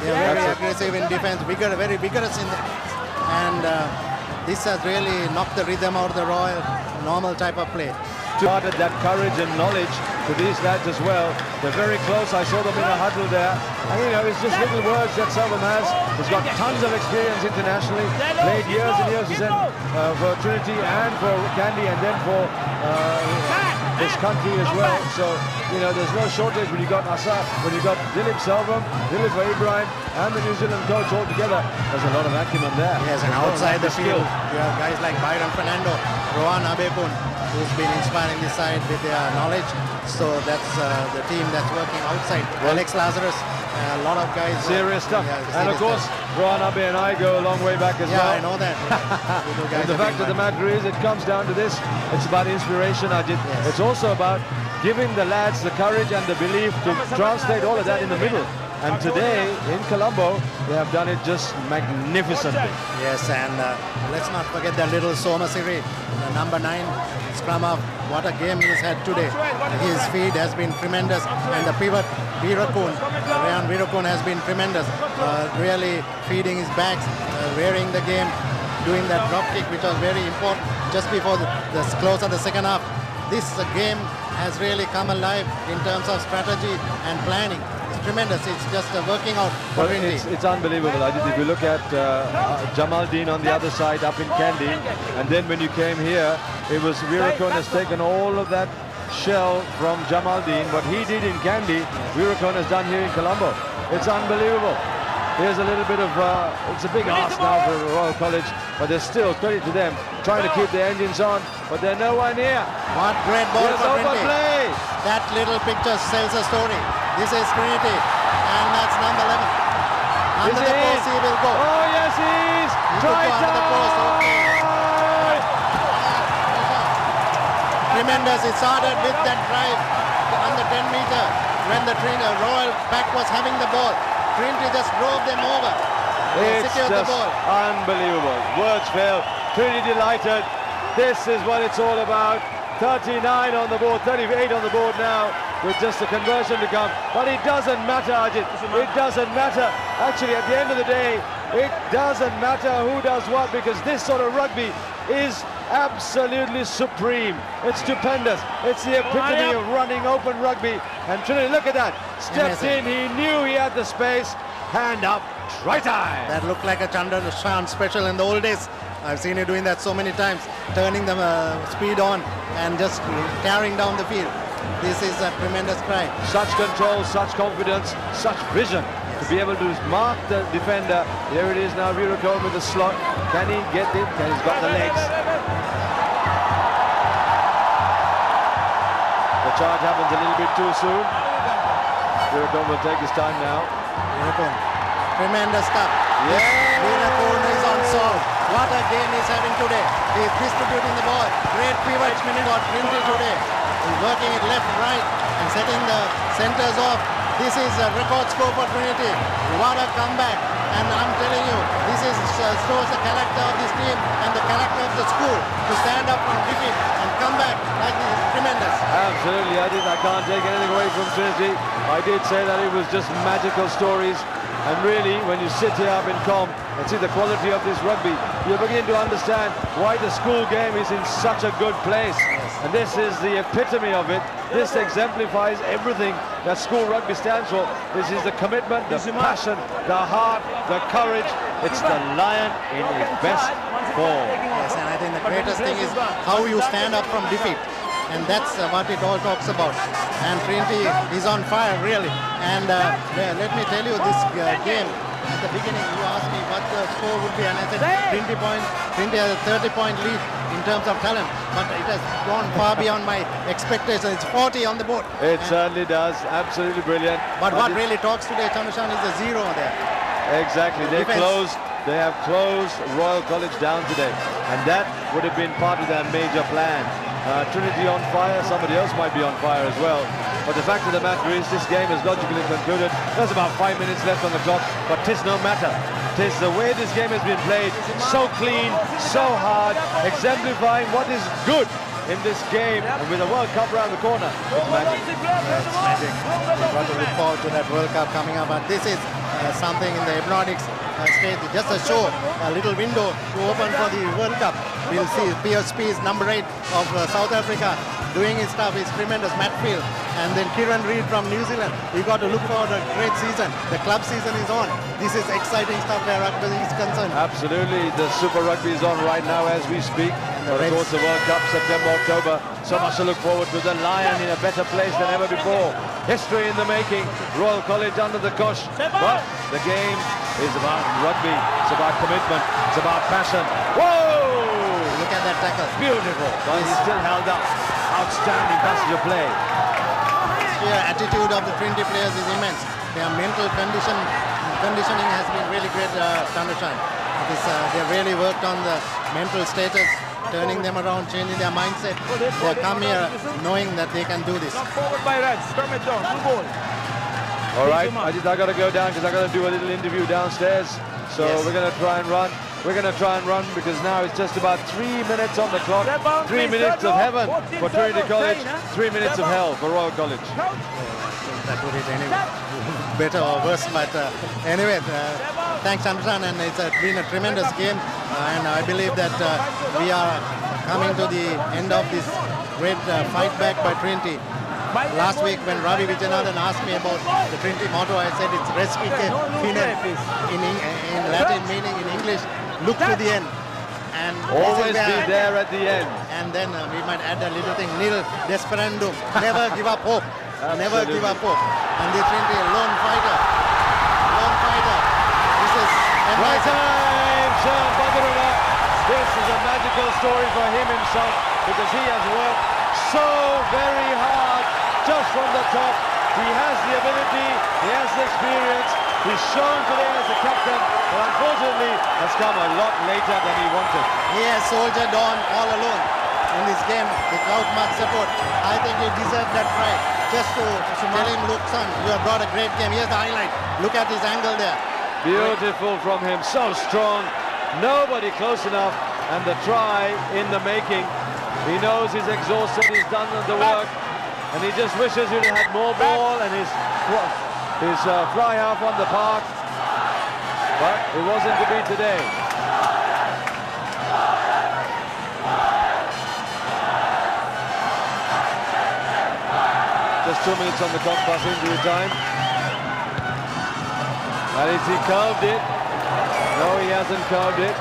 They are very aggressive in defense, very vigorous in defense. And this has really knocked the rhythm out of the Royal normal type of play. Started that courage and knowledge to these lads as well. They're very close. I saw them in a huddle there. And it's just little words that Selvam has. He's got tons of experience internationally. Played years and years for Trinity and for Kandy and then for this country as well. So, there's no shortage when you got Asa, when you got Dilip Selvam, Dilip Ibrahim and the New Zealand coach all together. There's a lot of acumen there. Yes, and outside the field, you have guys like Byron Fernando, Rohan Abekun, who's been inspiring this side with their knowledge. So that's the team that's working outside. Alex Lazarus, a lot of guys. Serious stuff. Yeah, and of course, Rohan Abe and I go a long way back as well. Yeah, I know that. And the fact of the matter is, it comes down to this. It's about inspiration, Ajit. Yes. It's also about giving the lads the courage and the belief to translate all of that in the middle. And today, in Colombo, they have done it just magnificently. Yes, and let's not forget that little Somasiri, the number 9 scrum half. What a game he's had today. His feed has been tremendous, and the pivot, Virakun, Rayan Virakun has been tremendous. Really feeding his backs, wearing the game, doing that drop kick, which was very important just before the close of the second half. This game has really come alive in terms of strategy and planning. Tremendous. It's just working out for Trinity. It's unbelievable. If you look at Jamal Dean on the other side up in Kandy, and then when you came here, it was Virakun has taken all of that shell from Jamal Dean. What he did in Kandy, Virakun has done here in Colombo. It's unbelievable. Here's a little bit of, it's a big ask now for Royal College, but there's still credit to them, trying to keep the engines on, but they're nowhere near. What great ball for Trinity. Play. That little picture tells a story. This is Trinity, and that's number 11. Under the post he will go. Oh yes, he is. Try under the post. Okay. Tremendous. It started with that drive under 10 meter when the Royal pack was having the ball. Trinity just drove them over. It's just unbelievable. Words fail. Trinity delighted. This is what it's all about. 39 on the board, 38 on the board now, with just a conversion to come. But it doesn't matter, Ajit. It doesn't matter. Actually, at the end of the day, it doesn't matter who does what, because this sort of rugby is absolutely supreme. It's stupendous. It's the epitome of running open rugby. And Trinity, look at that. Stepped in, he knew he had the space. Hand up, try time. That looked like a Chandrashan special in the old days. I've seen you doing that so many times, turning the speed on and just carrying down the field. This is a tremendous cry. Such control, such confidence, such vision. to be able to mark the defender. Here it is now, Viracom with the slot. Can he get it? He's got the legs. The charge happens a little bit too soon. Viracom will take his time now. Viracom, tremendous stuff. Yeah! Viracom is on song. What a game he's having today. He's distributing the ball. Great pivot for Trinity today. He's working it left, right, and setting the centers off. This is a record score for Trinity. What a comeback. And I'm telling you, this is shows the character of this team and the character of the school to stand up from defeat and come back like this is tremendous. Absolutely, I can't take anything away from Trinity. I did say that it was just magical stories. And really, when you sit here up in Com and see the quality of this rugby, you begin to understand why the school game is in such a good place. And this is the epitome of it. This exemplifies everything that school rugby stands for. This is the commitment, the passion, the heart, the courage. It's the lion in his best form. Yes, and I think the greatest thing is how you stand up from defeat. And that's what it all talks about. And Trinity is on fire, really. And let me tell you, this game, at the beginning, you asked me what the score would be, and I said 20 points. Trinity has a 30-point lead in terms of talent, but it has gone far beyond my expectations. It's 40 on the board. It certainly does. Absolutely brilliant. But what really talks today, Chandrashan, is the zero there. Exactly. They have closed Royal College down today, and that would have been part of their major plan. Trinity on fire, somebody else might be on fire as well. But the fact of the matter is, this game is logically concluded. There's about 5 minutes left on the clock, but 'tis no matter. 'Tis the way this game has been played, so clean, so hard, exemplifying what is good in this game. And with the World Cup around the corner, it's magic. It's magic. We've got to look forward to that World Cup coming up. But this is something in the Aeronautics stage, just a show, a little window to open for the World Cup. We'll see PSP is number 8 of South Africa doing his stuff. He's tremendous. Matt Field and then Kieran Reid from New Zealand. We got to look forward to a great season. The club season is on. This is exciting stuff where rugby is concerned. Absolutely. The Super Rugby is on right now as we speak. But of course, the World Cup, September, October. So much to look forward to. The Lion in a better place than ever before. History in the making. Royal College under the cosh. But the game is about rugby. It's about commitment. It's about passion. Whoa! Look at that tackle. Beautiful. But he's still held up. Outstanding passage of play. The sheer attitude of the Trinity players is immense. Their mental conditioning has been really great, Chandrashan. They really worked on the mental status, turning them around, changing their mindset. They come here knowing that they can do this. Forward by Reds, turn it down, good ball. All right, I got to go down because I got to do a little interview downstairs. So we're going to try and run. We're going to try and run because now it's just about 3 minutes on the clock. 3 minutes of heaven for Trinity College, 3 minutes of hell for Royal College. That would it anyway. Better or worse, but anyway, thanks Chandrashan, and it's been a tremendous game, and I believe that we are coming to the end of this great fight back by Trinity. Last week when Ravi Vijanathan asked me about the Trinity motto, I said it's Respice in Latin, meaning in English, look to the end. And always be there at the end. And then we might add a little thing, nil desperandum, never give up hope. Never give up hope. And the Trinity, a lone fighter. This is right time, Sean Bagarula. This is a magical story for him himself because he has worked so very hard just from the top. He has the ability, he has the experience. He's shown today as a captain, but unfortunately has come a lot later than he wanted. He has soldiered on all alone in this game without much support. I think he deserved that pride. Just to tell him, look son, you have brought a great game. Here's the highlight. Look at his angle there. Beautiful from him, so strong. Nobody close enough, and the try in the making. He knows he's exhausted, he's done the work, and he just wishes he'd had more ball and his fly half on the park, but it wasn't to be today. Just 2 minutes on the clock past injury time. And is he curved it? No, he hasn't curved it.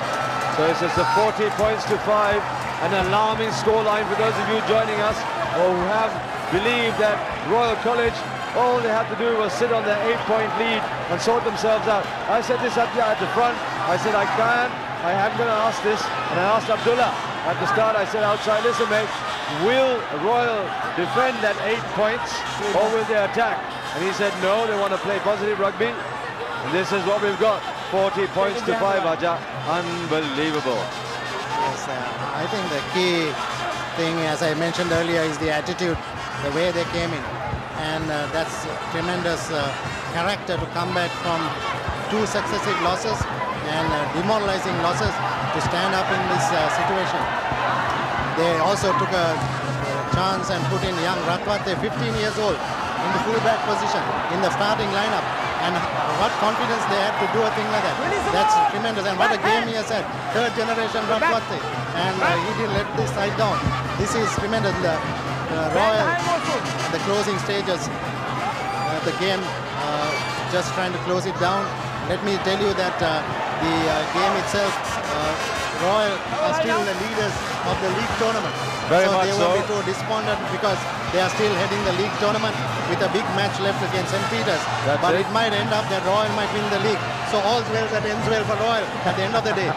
So it's just a 40 points to 5. An alarming scoreline for those of you joining us or who have believed that Royal College All they had to do was sit on their 8-point lead and sort themselves out. I said this at the front. I said, I am going to ask this. And I asked Abdullah at the start. I said outside, listen mate, will Royal defend that 8 points or will they attack? And he said, no, they want to play positive rugby. And this is what we've got. 40 points to 5, Aja. Unbelievable. Yes, I think the key thing, as I mentioned earlier, is the attitude, the way they came in. And that's tremendous character to come back from 2 successive losses and demoralizing losses to stand up in this situation. They also took a chance and put in young Ratwate, 15 years old, in the fullback position, in the starting lineup. And what confidence they had to do a thing like that. That's tremendous. And what a game he has had. 3rd generation Ratwate. And he didn't let this side down. This is tremendous. Royal, the closing stages of the game, just trying to close it down. Let me tell you that the game itself, Royal are still the leaders of the league tournament. Very so much they won't be too despondent because they are still heading the league tournament with a big match left against St. Peter's. But it might end up that Royal might win the league. So all's well that ends well for Royal at the end of the day.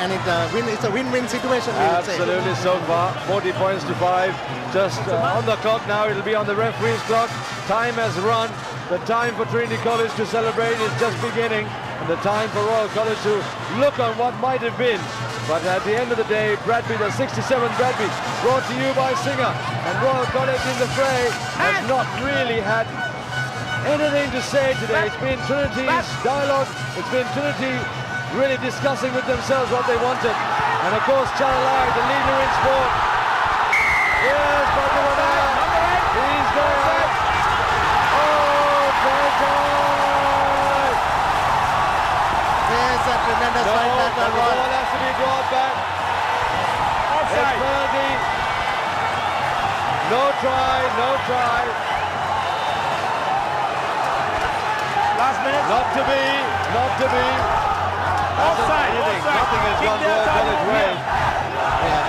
And it's a win-win situation, we would say. Absolutely, so far. 40 points to 5. Just on the clock now. It'll be on the referee's clock. Time has run. The time for Trinity College to celebrate is just beginning. And the time for Royal College to look on what might have been. But at the end of the day, Bradby, the 67th Bradby, brought to you by Singer. And Royal College in the fray has not really had anything to say today. It's been Trinity's dialogue. It's been Trinity really discussing with themselves what they wanted. And of course, Charalai, the leader in sport. Yes, Bhagavana. He's there. Oh, Bhagavana. There's a tremendous fight back. The ball has to be brought back. Offside. No try, no try. Last minute. Not to be, not to be. Offside. Nothing has gone Royal College way. Yeah.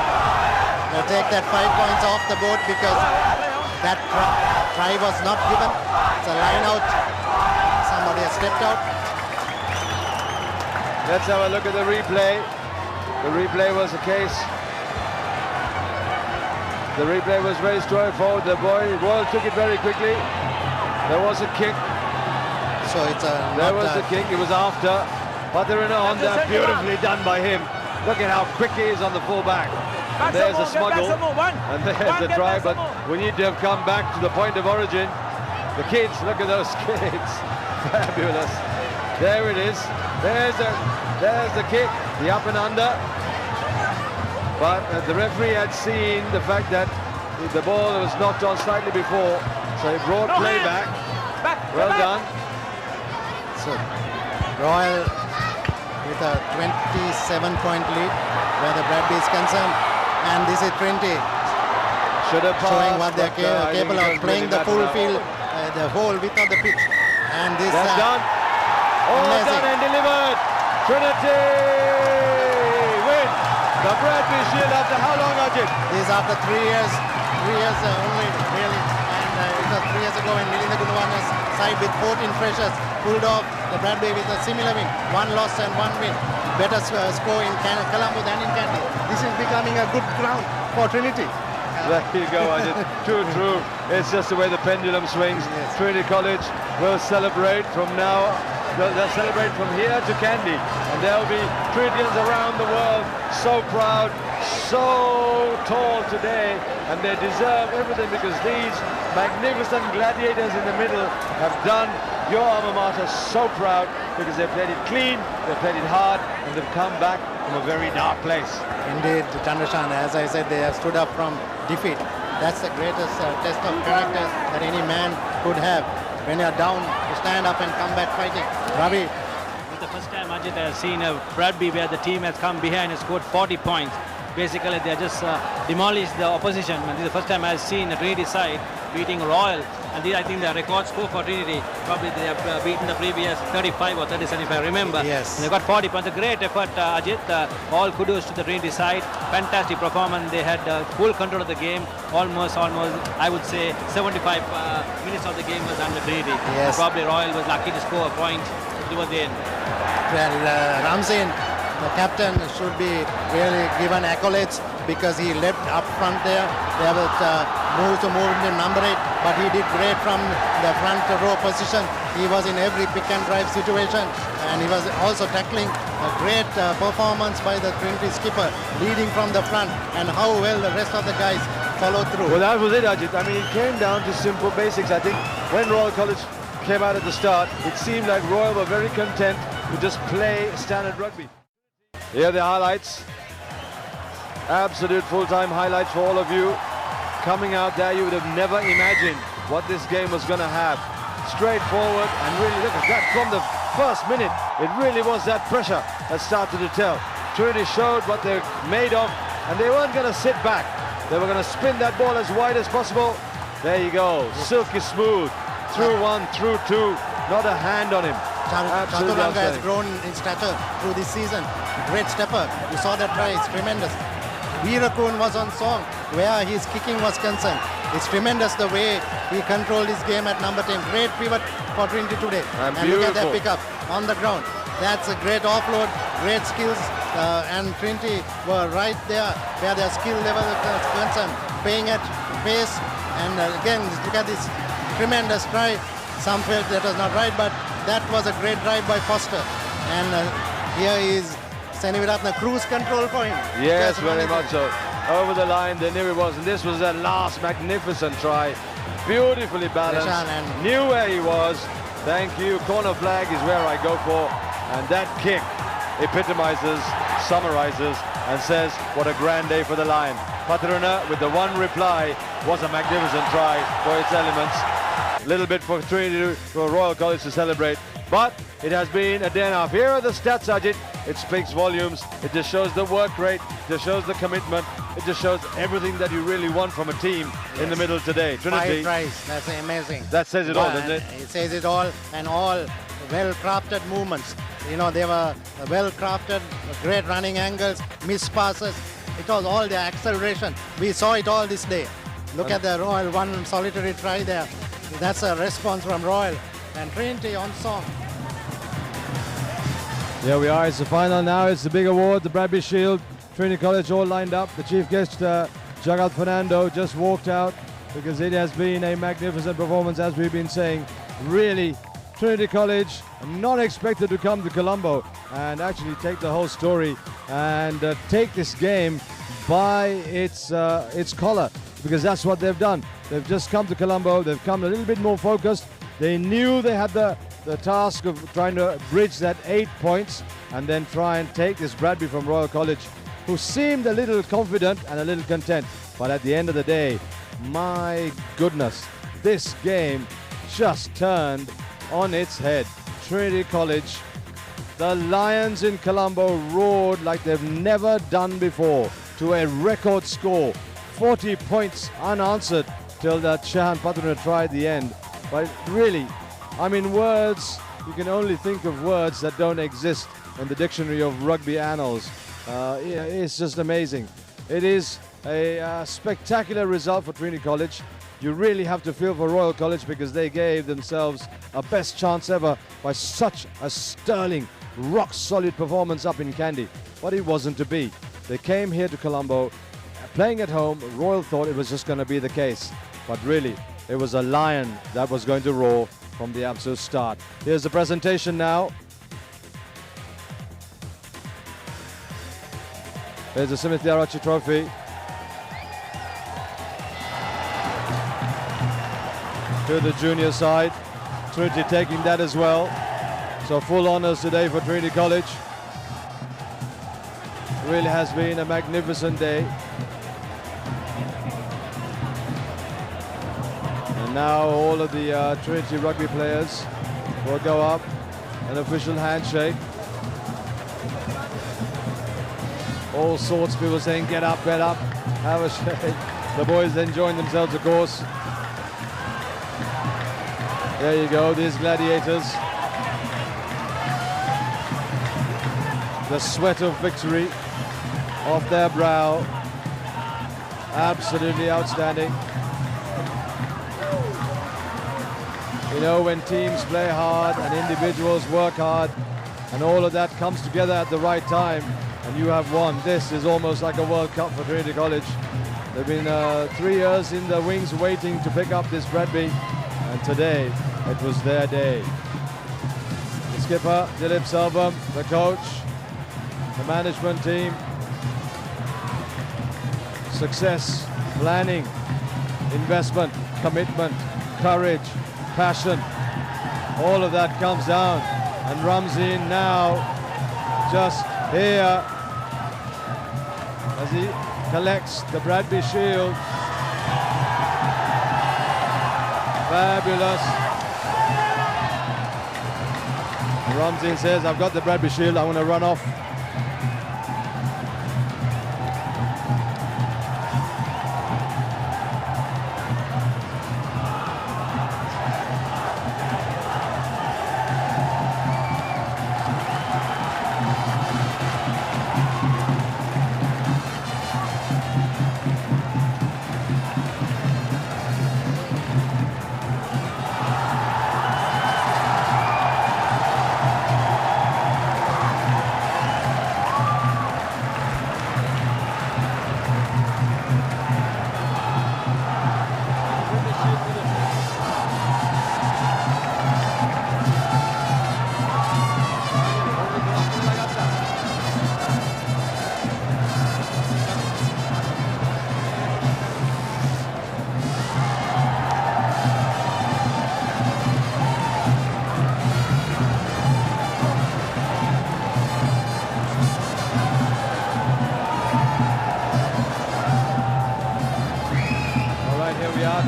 They'll take that 5 points off the board because that try was not given. It's a line out. Somebody has stepped out. Let's have a look at the replay. The replay was the case. The replay was very straightforward. The Royal took it very quickly. There was a kick. So it's a... There was the kick. It was after. Patirina on there. Beautifully done by him. Look at how quick he is on the full-back. And there's a smuggle. And there's the try. But we need to have come back to the point of origin. The kids, look at those kids. Fabulous. There it is. There's the kick, the up and under. But the referee had seen the fact that the ball was knocked on slightly before, so he brought play back. Well done. So Royal with a 27-point lead where the Bradby is concerned, and this is Trinity Should have passed, showing what they're capable of, playing the full field, the whole width of the pitch. And this done. All amazing. done and delivered. Trinity win the Bradby Shield after how long, Ajit? This is after 3 years. 3 years only, really. And it was 3 years ago when Milinda Gunawana's side with 14 freshers pulled off the Bradby with a similar win. 1 loss and 1 win. Better score in Colombo than in Kandy. This is becoming a good ground for Trinity. There you go, Ajit. Too true. It's just the way the pendulum swings. Yes. Trinity College will celebrate from now. They'll celebrate from here to Kandy, and there'll be Trinitians around the world so proud, so tall today, and they deserve everything because these magnificent gladiators in the middle have done your alma mater so proud because they've played it clean, they've played it hard, and they've come back from a very dark place. Indeed, Chandrashan, as I said, they have stood up from defeat. That's the greatest test of character that any man could have. When you're down, you stand up and come back fighting. Ravi. It's the first time Ajit has seen a Bradby where the team has come behind and scored 40 points. Basically, they just demolished the opposition. And this is the first time I've seen a Trinity side beating Royal. And these, I think, the record score for Trinity. Probably they have beaten the previous 35 or 37, if I remember. Yes. And they got 40 points. A great effort, Ajit. All kudos to the Trinity side. Fantastic performance. They had full control of the game. Almost, I would say, 75 minutes of the game was under Trinity. Yes. Probably Royal was lucky to score a point towards the end. Well, Ramzan, the captain, should be really given accolades because he led up front there. They have moved into number 8, but he did great from the front row position. He was in every pick and drive situation, and he was also tackling. A great performance by the Trinity skipper, leading from the front, and how well the rest of the guys followed through. Well, that was it, Ajit. I mean, it came down to simple basics. I think when Royal College came out at the start, it seemed like Royal were very content to just play standard rugby. Here are the highlights. Absolute full-time highlights for all of you. Coming out there, you would have never imagined what this game was going to have. Straightforward, and really look at that from the first minute. It really was that pressure that started to tell. Trinity showed what they're made of, and they weren't going to sit back. They were going to spin that ball as wide as possible. There you go, silky smooth. Through one, through two, not a hand on him. Chaturanga has grown in stature through this season. Great stepper. You saw that try, it's tremendous. Veerakun was on song where his kicking was concerned. It's tremendous the way he controlled his game at number 10. Great pivot for Trinity today. And look at that pickup on the ground. That's a great offload, great skills, and Trinity were right there where their skill level is concerned, paying at pace. And again, look at this tremendous try. Some felt that was not right, but that was a great drive by Foster. And here is Seneviratne, cruise control for him. Yes, very much so. Over the line, they knew it was, and this was that last magnificent try. Beautifully balanced, knew where he was. Thank you. Corner flag is where I go for. And that kick epitomizes, summarizes, and says what a grand day for the Lion. Patruna, with the one reply, was a magnificent try for its elements. A little bit for Trinity, for Royal College to celebrate, but it has been a day and a half. Here are the stats, Ajit. It speaks volumes. It just shows the work rate. It just shows the commitment. It just shows everything that you really want from a team in the middle today. Trinity. 5 tries. That's amazing. That says it all, doesn't it? It says it all, and all well-crafted movements. You know, they were well-crafted, great running angles, missed passes. It was all the acceleration. We saw it all this day. Look at the Royal one solitary try there. That's a response from Royal. And Trinity on song. Here we are, it's the final now. It's the big award, the Bradby Shield. Trinity College all lined up. The chief guest, Jagat Fernando, just walked out because it has been a magnificent performance, as we've been saying. Really, Trinity College not expected to come to Colombo and actually take the whole story and take this game by its collar, because that's what they've done. They've just come to Colombo. They've come a little bit more focused. They knew they had the task of trying to bridge that 8 points and then try and take this Bradby from Royal College, who seemed a little confident and a little content. But at the end of the day, my goodness, this game just turned on its head. Trinity College, the Lions in Colombo roared like they've never done before to a record score. 40 points unanswered till that Shahan Patruna tried the end. But really, I mean, words, you can only think of words that don't exist in the dictionary of rugby annals. It's just amazing. It is a spectacular result for Trinity College. You really have to feel for Royal College because they gave themselves a best chance ever by such a sterling, rock-solid performance up in Kandy. But it wasn't to be. They came here to Colombo, playing at home. Royal thought it was just going to be the case. But really, it was a lion that was going to roar from the absolute start. Here's the presentation now. There's the Simith Diarachi Trophy. To the junior side. Trinity taking that as well. So full honours today for Trinity College. Really has been a magnificent day. And now all of the Trinity rugby players will go up. An official handshake. All sorts of people saying, get up, have a shake. The boys enjoying themselves, of course. There you go, these gladiators. The sweat of victory off their brow. Absolutely outstanding. You know, when teams play hard and individuals work hard and all of that comes together at the right time and you have won, this is almost like a World Cup for Trinity College. They've been 3 years in the wings waiting to pick up this Bradby, and today it was their day. The skipper, Dilip Selvam, the coach, the management team, success, planning, investment, commitment, courage, passion, all of that comes down and Ramsey now just here as he collects the Bradby Shield. Fabulous. Ramsey says, I've got the Bradby Shield, I want to run off.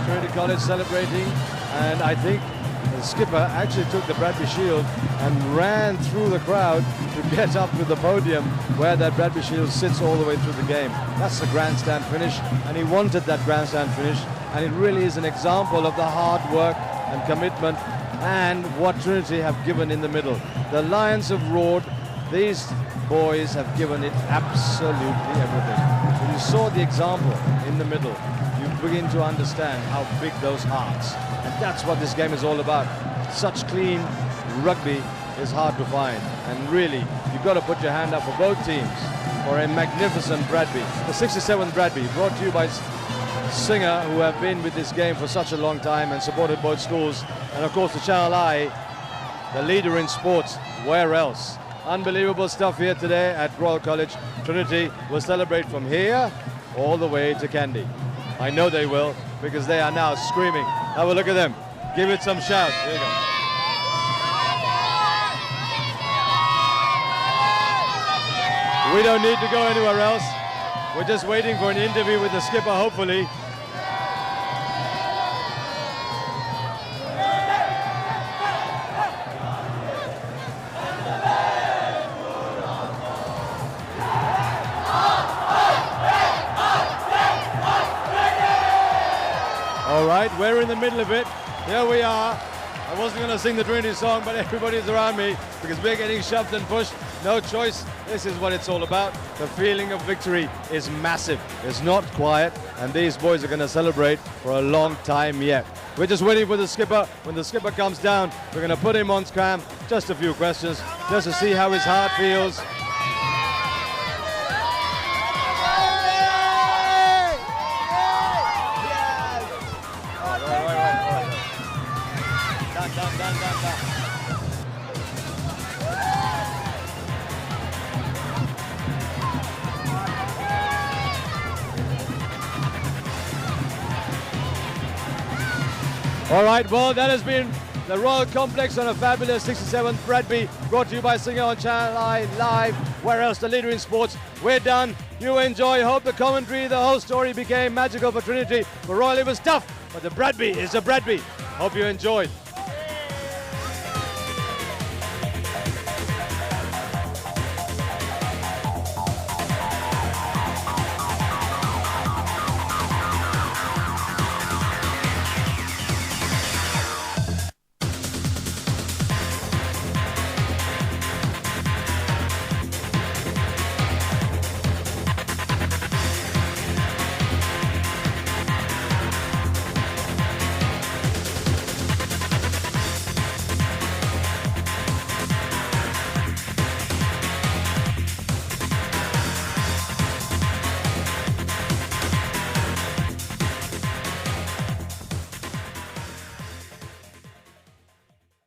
Trinity College celebrating, and I think the skipper actually took the Bradby Shield and ran through the crowd to get up to the podium where that Bradby Shield sits all the way through the game. That's the grandstand finish, and he wanted that grandstand finish, and it really is an example of the hard work and commitment and what Trinity have given in the middle. The Lions have roared. These boys have given it absolutely everything. When you saw the example in the middle, you begin to understand how big those hearts, and that's what this game is all about. Such clean rugby is hard to find, and really you've got to put your hand up for both teams for a magnificent Bradby. The 67th Bradby, brought to you by Singer, who have been with this game for such a long time and supported both schools, and of course the Channel I, the leader in sports. Where else? Unbelievable stuff here today at Royal College. Trinity will celebrate from here all the way to Kandy. I know they will, because they are now screaming. Have a look at them. Give it some shout. There you go. We don't need to go anywhere else. We're just waiting for an interview with the skipper, hopefully. All right, we're in the middle of it. Here we are. I wasn't going to sing the Trinity song, but everybody's around me because we're getting shoved and pushed. No choice. This is what it's all about. The feeling of victory is massive. It's not quiet, and these boys are going to celebrate for a long time yet. We're just waiting for the skipper. When the skipper comes down, we're going to put him on scram. Just a few questions, just to see how his heart feels. All right, well, that has been the Royal Complex on a fabulous 67th Bradby, brought to you by Singer on Channel I Live. Where else? The leader in sports. We're done. You enjoy. Hope the commentary, the whole story became magical for Trinity. For Royal, it was tough, but the Bradby is a Bradby. Hope you enjoyed.